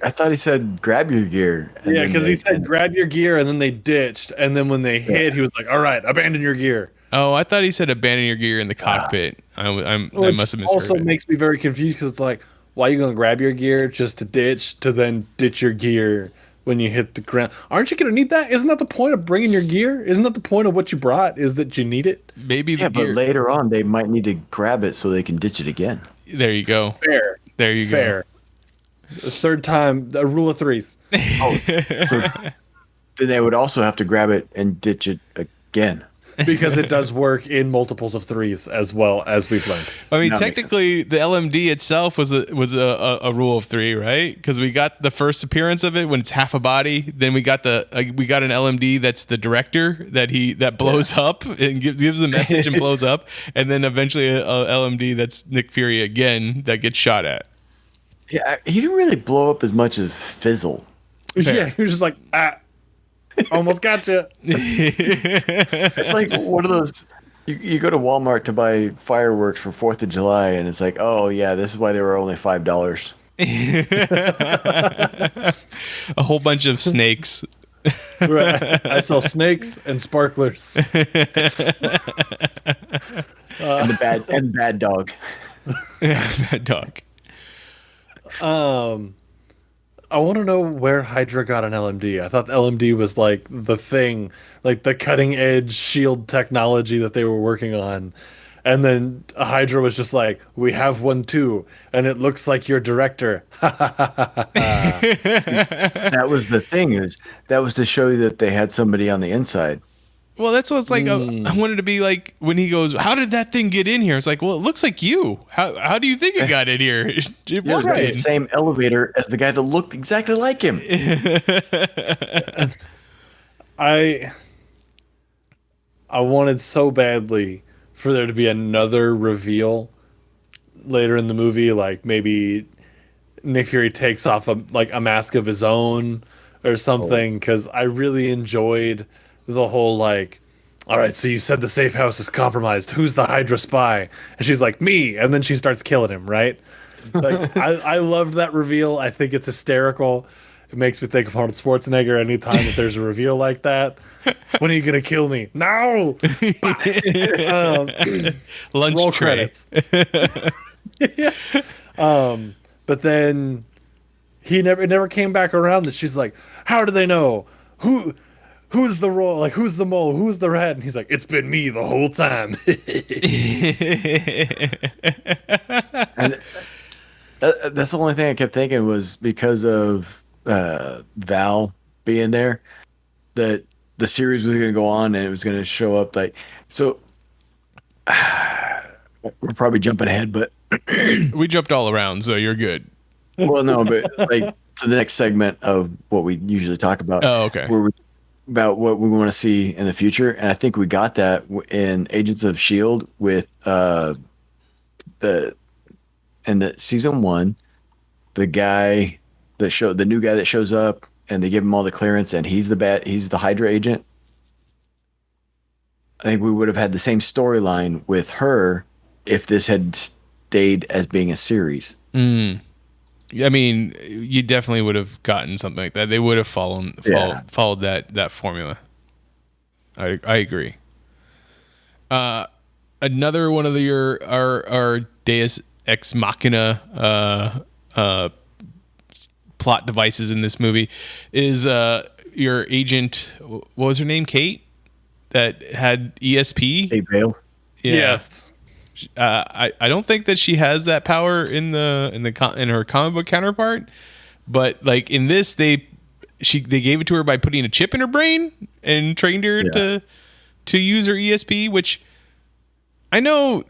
I thought he said grab your gear. Yeah, because he said grab your gear, and then they ditched. And then when they hit, he was like, all right, abandon your gear. Oh, I thought he said abandon your gear in the cockpit. I must have misheard. Also it. makes me very confused because it's like, why are you going to grab your gear just to then ditch your gear when you hit the ground? Aren't you going to need that? Isn't that the point of bringing your gear? Isn't that the point of what you brought? Is that you need it? Maybe the Yeah, gear. but later on they might need to grab it so they can ditch it again. There you go. Fair. There you Fair. The third time, the rule of threes. So then they would also have to grab it and ditch it again. Because it does work in multiples of threes as well, as we've learned. go. I mean, That makes technically, the LMD itself was a rule of three, right? Because we got the first appearance of it when it's half a body. Then we got an LMD that's the director that blows up and gives the message and blows up, and then eventually a LMD that's Nick Fury again that gets shot at. Yeah, he didn't really blow up as much as fizzle. Yeah, he was just like, almost got you. It's like one of those. You go to Walmart to buy fireworks for 4th of July, and it's like, oh yeah, this is why they were only $5. A whole bunch of snakes. Right. I saw snakes and sparklers. And the bad dog. That dog. I want to know where Hydra got an LMD. I thought the LMD was like the thing, like the cutting edge shield technology that they were working on. And then Hydra was just like, we have one too, and it looks like your director. That was the thing, that was to show you that they had somebody on the inside. Well, that's what's like. I wanted to be like when he goes, "How did that thing get in here?" It's like, well, it looks like you. How do you think it got in here? It Yeah, worked. the same elevator as the guy that looked exactly like him. I wanted so badly for there to be another reveal later in the movie, like maybe Nick Fury takes off a mask of his own or something, because I really enjoyed the whole like, all right, so you said the safe house is compromised. Who's the Hydra spy? And she's like, me. And then she starts killing him, right? Like, I loved that reveal. I think it's hysterical. It makes me think of Arnold Schwarzenegger anytime that there's a reveal like that. When are you going to kill me? No! Lunch Roll tray. credits. But then it never came back around that she's like, how do they know? Who's the role? Like, who's the mole? Who's the rat? And he's like, it's been me the whole time. And that's the only thing I kept thinking was because of Val being there, that the series was going to go on and it was going to show up. Like, so we're probably jumping ahead, but We jumped all around, so you're good. well, no, but like to the next segment of what we usually talk about. Oh, okay. About what we want to see in the future, and I think we got that in Agents of Shield with the season 1, the new guy that shows up, and they give him all the clearance, and he's the Hydra agent. I think we would have had the same storyline with her if this had stayed as being a series. I mean, you definitely would have gotten something like that. They would have followed that formula. I agree. Another one of our Deus Ex Machina plot devices in this movie is your agent, what was her name? Kate, that had ESP. Hey, Bale. Yeah. Yes. I don't think that she has that power in her comic book counterpart, but like in this, they gave it to her by putting a chip in her brain and trained her to use her ESP, which I know.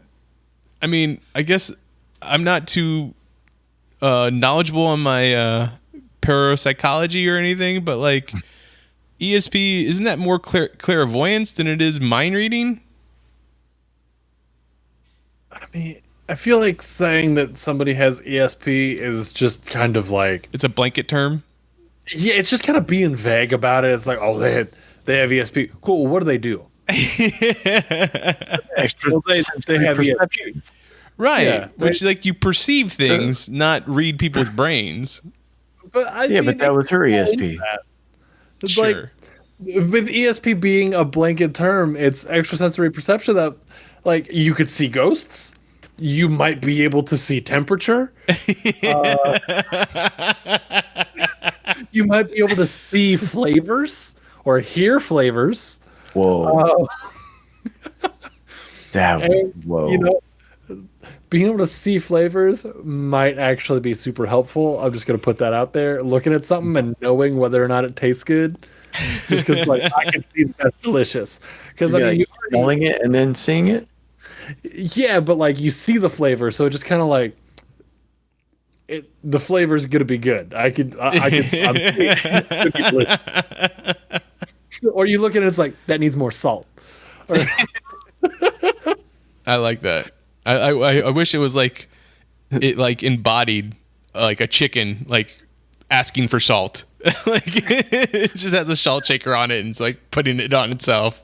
I mean, I guess I'm not too knowledgeable on my parapsychology or anything, but like ESP, isn't that more clairvoyance than it is mind reading? I mean, I feel like saying that somebody has ESP is just kind of like, It's a blanket term. yeah, it's just kind of being vague about it. It's like, oh, they have ESP. Cool. What do they do? Extra Well, they have perception. Right. Yeah, Which like you perceive things, not read people's brains. But I Yeah, mean, but that was her ESP. It's Sure. like with ESP being a blanket term, it's extrasensory perception that like you could see ghosts. You might be able to see temperature. You might be able to see flavors or hear flavors. Whoa. And, Whoa. you know, being able to see flavors might actually be super helpful. I'm just going to put that out there. Looking at something and knowing whether or not it tastes good. Just because like, I can see that's delicious. Because I You're, mean, like, smelling it and then seeing it. yeah, but like you see the flavor, so it just kind of like the flavor is gonna be good. I'm or you look at it, it's like that needs more salt. Or, I like that. I wish it was like it like embodied like a chicken like asking for salt. Like it just has a salt shaker on it and it's like putting it on itself.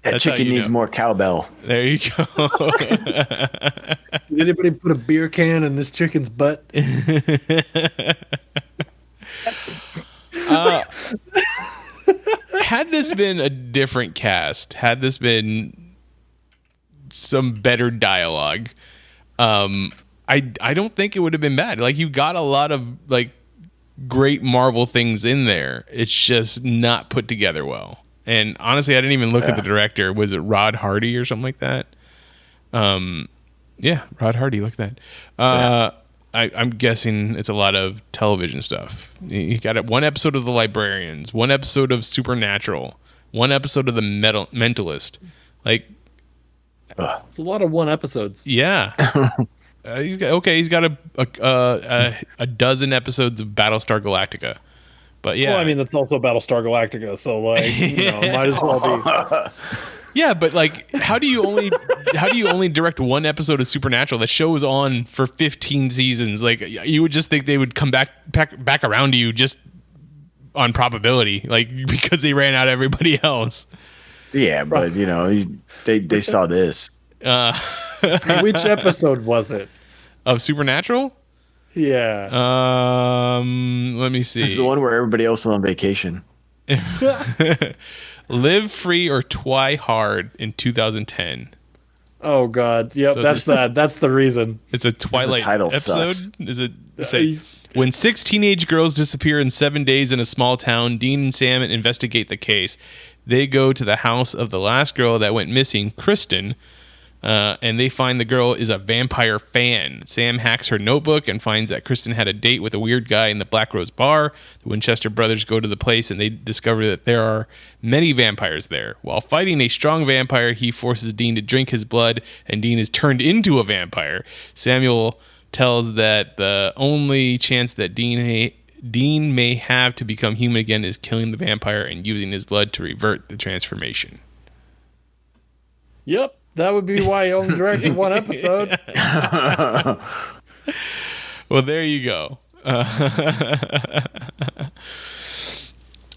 That That's how chicken you needs know. more cowbell. There you go. did anybody put a beer can in this chicken's butt? Had this been a different cast, had this been some better dialogue, I don't think it would have been bad. Like you got a lot of like great Marvel things in there. It's just not put together well. And honestly, I didn't even look at the director. Was it Rod Hardy or something like that? Yeah, Rod Hardy. Look at that. I'm guessing it's a lot of television stuff. You got one episode of The Librarians, one episode of Supernatural, one episode of The Mentalist. Like, It's a lot of one episodes. yeah. He's got a dozen episodes of Battlestar Galactica. But yeah, Well, I mean that's also Battlestar Galactica, so like might as well be. yeah, but like, how do you only direct one episode of Supernatural? The show is on for 15 seasons. Like, you would just think they would come back around to you just on probability, like because they ran out everybody else. Yeah, but they saw this. Which episode was it? Of Supernatural. Yeah. Let me see. This is the one where everybody else is on vacation. Live Free or Twi Hard in 2010. Oh God. Yep. So That's the reason. It's a Twilight title episode. sucks. Is it say when 6 teenage girls disappear in 7 days in a small town, Dean and Sam investigate the case. They go to the house of the last girl that went missing, Kristen, and they find the girl is a vampire fan. Sam hacks her notebook and finds that Kristen had a date with a weird guy in the Black Rose bar. The Winchester brothers go to the place and they discover that there are many vampires there. While fighting a strong vampire, he forces Dean to drink his blood, and Dean is turned into a vampire. Samuel tells that the only chance that Dean may have to become human again is killing the vampire and using his blood to revert the transformation. Yep. That would be why he only directed one episode. Well, there you go.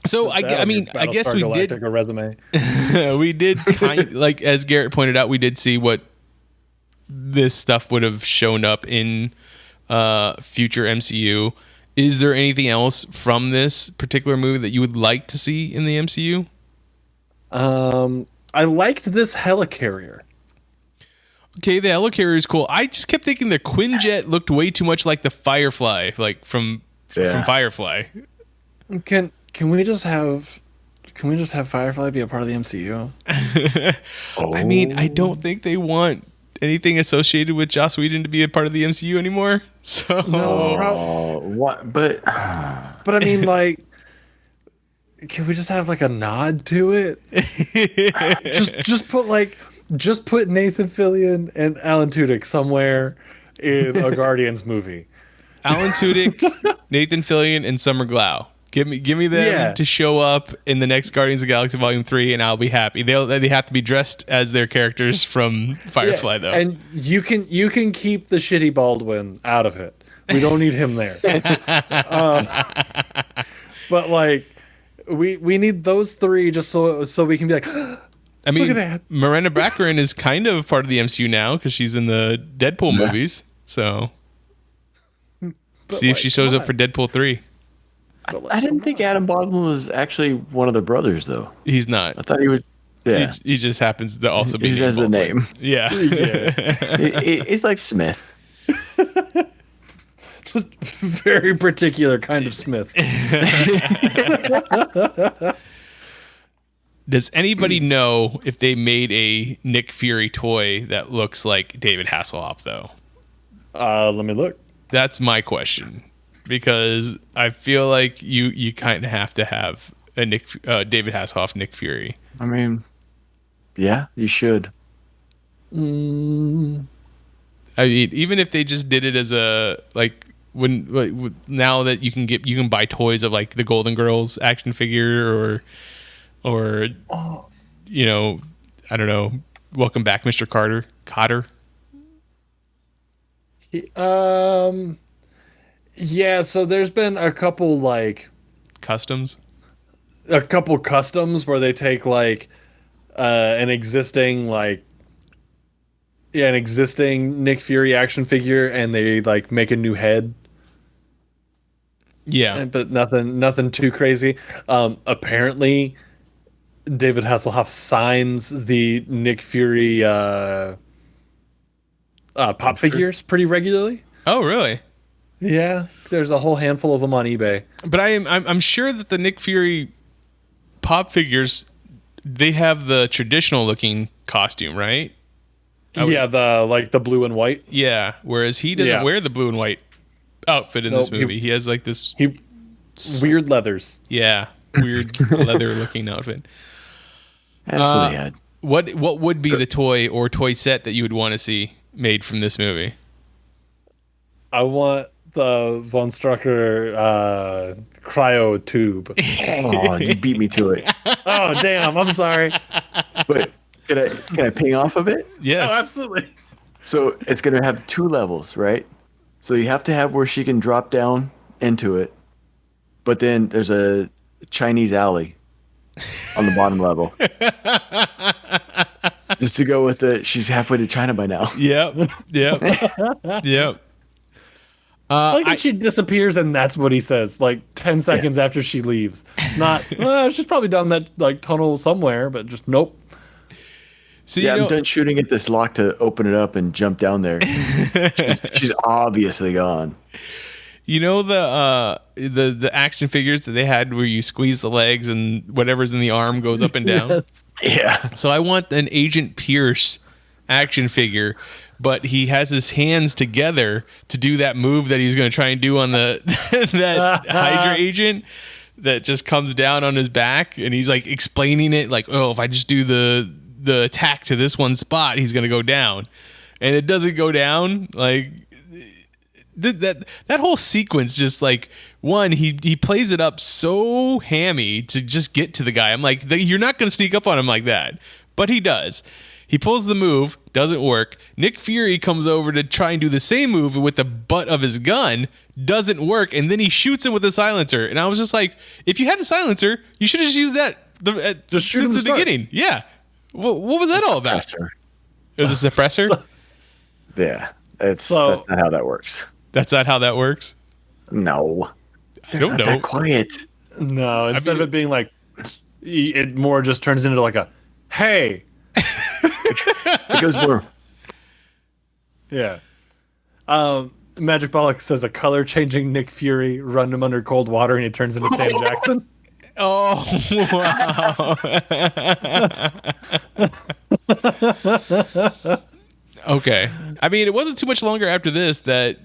So I guess we did. A resume. We did like, as Garrett pointed out, we did see what this stuff would have shown up in future MCU. Is there anything else from this particular movie that you would like to see in the MCU? I liked this helicarrier. Okay, the helicarrier is cool. I just kept thinking the Quinjet looked way too much like the Firefly, like from Firefly. Can we just have Can we just have Firefly be a part of the MCU? I mean, I don't think they want anything associated with Joss Whedon to be a part of the MCU anymore. So Oh, what? But I mean, like, can we just have like a nod to it? just put Nathan Fillion and Alan Tudyk somewhere in a Guardians movie. Alan Tudyk, Nathan Fillion, and Summer Glau. Give me them to show up in the next Guardians of the Galaxy Volume 3, and I'll be happy. They have to be dressed as their characters from Firefly, though. And you can keep the shitty Baldwin out of it. We don't need him there. But like, we need those three just so we can be like, I mean, look at that. Miranda Baccarin is kind of part of the MCU now because she's in the Deadpool movies. So see if she shows up for Deadpool 3. I didn't think Adam Baldwin was actually one of the brothers, though. He's not. I thought he was. Yeah, He just happens to also be. he has the name. Yeah. He's like Smith. Just very particular kind of Smith. Does anybody know if they made a Nick Fury toy that looks like David Hasselhoff, though? Let me look. That's my question, because I feel like you kind of have to have a David Hasselhoff Nick Fury. I mean, yeah, you should. I mean, even if they just did it as a now that you can buy toys of like the Golden Girls action figure or you know, I don't know, Welcome Back, Mr. Cotter. Yeah, so there's been a couple Customs. customs where they take like an existing Nick Fury action figure and they like make a new head. Yeah. But nothing too crazy. Apparently David Hasselhoff signs the Nick Fury pop figures pretty regularly. Oh, really? Yeah, there's a whole handful of them on eBay. But I'm sure that the Nick Fury pop figures, they have the traditional looking costume, right? The blue and white. Yeah, whereas he doesn't wear the blue and white outfit in this movie. He has like this weird leathers. Yeah, weird leather looking outfit. That's what he had. What would be the toy or toy set that you would want to see made from this movie? I want the Von Strucker cryo tube. Oh, you beat me to it. Oh, damn! I'm sorry. But can I ping off of it? Yes. Oh, absolutely. So it's going to have 2 levels, right? So you have to have where she can drop down into it, but then there's a Chinese alley on the bottom level. Just to go with she's halfway to China by now. Yep. I like that she disappears and that's what he says, like 10 seconds after she leaves. Not, she's probably down that like tunnel somewhere, but just nope. So, I'm done shooting at this lock to open it up and jump down there. she's obviously gone. You know the action figures that they had where you squeeze the legs and whatever's in the arm goes up and down? Yes. Yeah. So I want an Agent Pierce action figure, but he has his hands together to do that move that he's going to try and do on that Hydra agent that just comes down on his back, and he's like explaining it like, oh, if I just do the attack to this one spot, he's going to go down, and it doesn't go down. Like that whole sequence, just like he plays it up so hammy to just get to the guy. I'm like, you're not going to sneak up on him like that, but he does. He pulls the move, doesn't work. Nick Fury comes over to try and do the same move with the butt of his gun, doesn't work, and then he shoots him with a silencer. And I was just like, if you had a silencer, you should have just used that Just shoot him since the beginning. Yeah. What was that all about? It was a suppressor? Yeah. That's not how that works. That's not how that works? No. I don't Not know. that quiet. No, instead of it being like, it more just turns into like a, hey. It goes more. Yeah. Magic Bollock says a color changing Nick Fury, run him under cold water, and he turns into Sam Jackson. Oh, wow. Okay. I mean, it wasn't too much longer after this that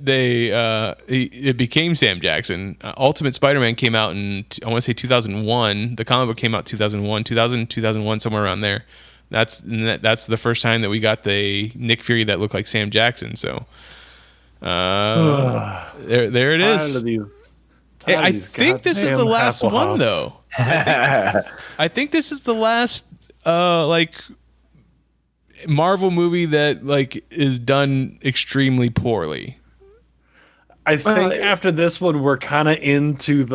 it became Sam Jackson. Ultimate Spider-Man came out in, I want to say 2001. The comic book came out 2001, 2001, somewhere around there. That's the first time that we got the Nick Fury that looked like Sam Jackson. So there it is. I think this is the last one, though. I think this is the last Marvel movie that is done extremely poorly. I think after this one, we're kind of into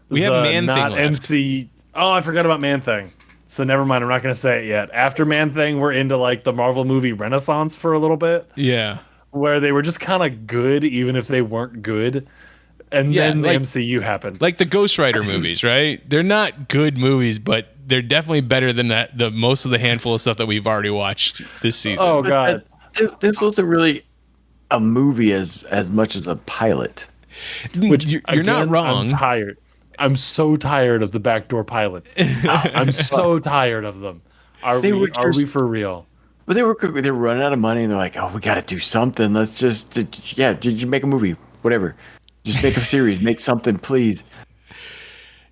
we have Man Thing left. MC. Oh, I forgot about Man Thing. So never mind. I'm not going to say it yet. After Man Thing, we're into the Marvel movie renaissance for a little bit. Yeah, where they were just kind of good, even if they weren't good. And then the MCU happened. Like the Ghost Rider movies, right? They're not good movies, but they're definitely better than the most of the handful of stuff that we've already watched this season. Oh God, this wasn't really a movie as much as a pilot. Which you're not wrong. I'm tired. I'm so tired of the backdoor pilots. I'm so tired of them. Are we for real? But they were running out of money, and they're like, "Oh, we got to do something. Let's did you make a movie? Whatever, just make a series, make something, please."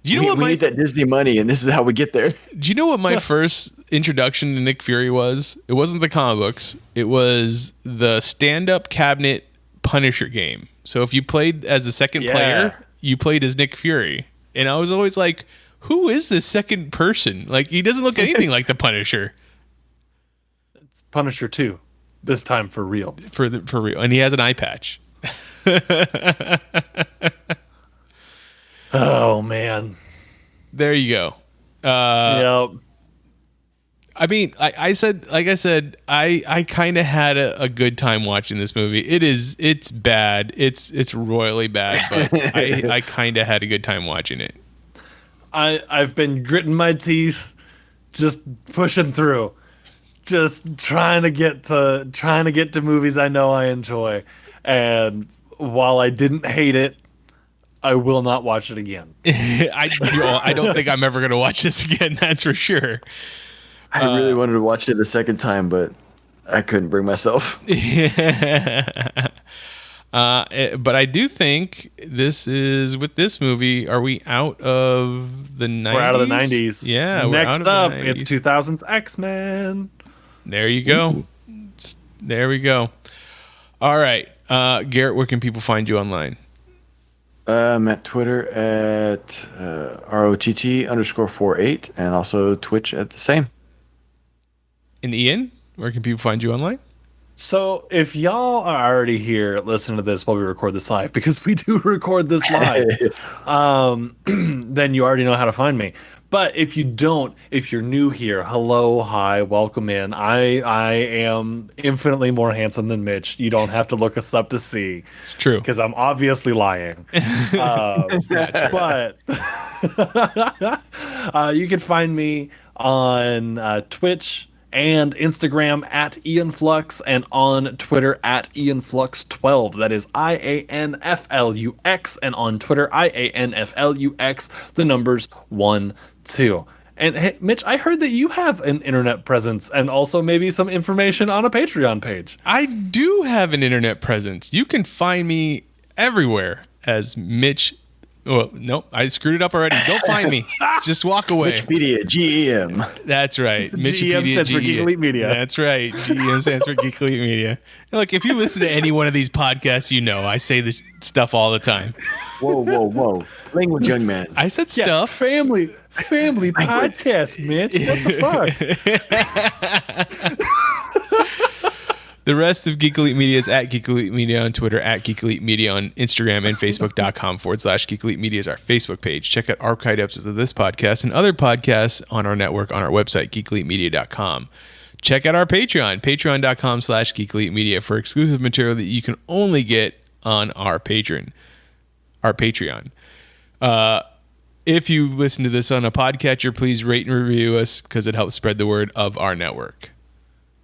We need that Disney money, and this is how we get there. Do you know what my first introduction to Nick Fury was? It wasn't the comic books. It was the stand-up cabinet Punisher game. So if you played as a second player, you played as Nick Fury. And I was always like, who is this second person? He doesn't look anything like the Punisher. It's Punisher 2. This time for real. For real. And he has an eye patch. Oh man, there you go. Yep. I mean, I said, I kind of had a good time watching this movie. It's bad. It's royally bad, but I kind of had a good time watching it. I've been gritting my teeth, just pushing through, just trying to get to movies I know I enjoy, and while I didn't hate it, I will not watch it again. I don't think I'm ever going to watch this again. That's for sure. I really wanted to watch it a second time, but I couldn't bring myself. But I do think with this movie, are we out of the 90s? We're out of the 90s. Yeah. Next up, it's 2000's X-Men. There you go. There we go. All right. Garrett, where can people find you online? I'm at Twitter at ROTT_48 and also Twitch at the same. And Ian, where can people find you online? So if y'all are already here listening to this while we record this live, because we do record this live, then you already know how to find me. But if you don't, if you're new here, hello, hi, welcome in. I am infinitely more handsome than Mitch. You don't have to look us up to see. It's true. Because I'm obviously lying. But you can find me on Twitch and Instagram at IanFlux, and on Twitter at IanFlux12. That is IANFLUX, and on Twitter IANFLUX, the numbers 12. And hey, Mitch, I heard that you have an internet presence and also maybe some information on a Patreon page. I do have an internet presence. You can find me everywhere as Mitch. Well, nope, I screwed it up already. Don't find me. Just walk away. Mitchpedia, GEM. That's right. GEM stands for Geek Elite Media. That's right. GEM stands for Geek Elite Media. Look, if you listen to any one of these podcasts, you know I say this stuff all the time. Whoa. Language, young man. I said stuff. Family podcast, Mitch. What the fuck? The rest of Geek Elite Media is at Geek Elite Media on Twitter, at Geek Elite Media on Instagram, and Facebook.com/Geek Elite Media is our Facebook page. Check out archived episodes of this podcast and other podcasts on our network on our website, geekelitemedia.com. Check out our Patreon, patreon.com/Geek Elite Media for exclusive material that you can only get on our Patreon. If you listen to this on a podcatcher, please rate and review us because it helps spread the word of our network.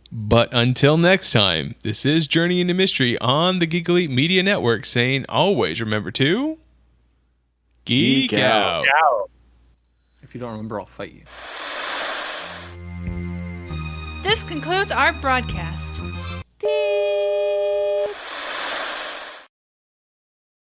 But until next time, this is Journey into Mystery on the Geek Elite Media Network, saying always remember to geek out. If you don't remember, I'll fight you. This concludes our broadcast.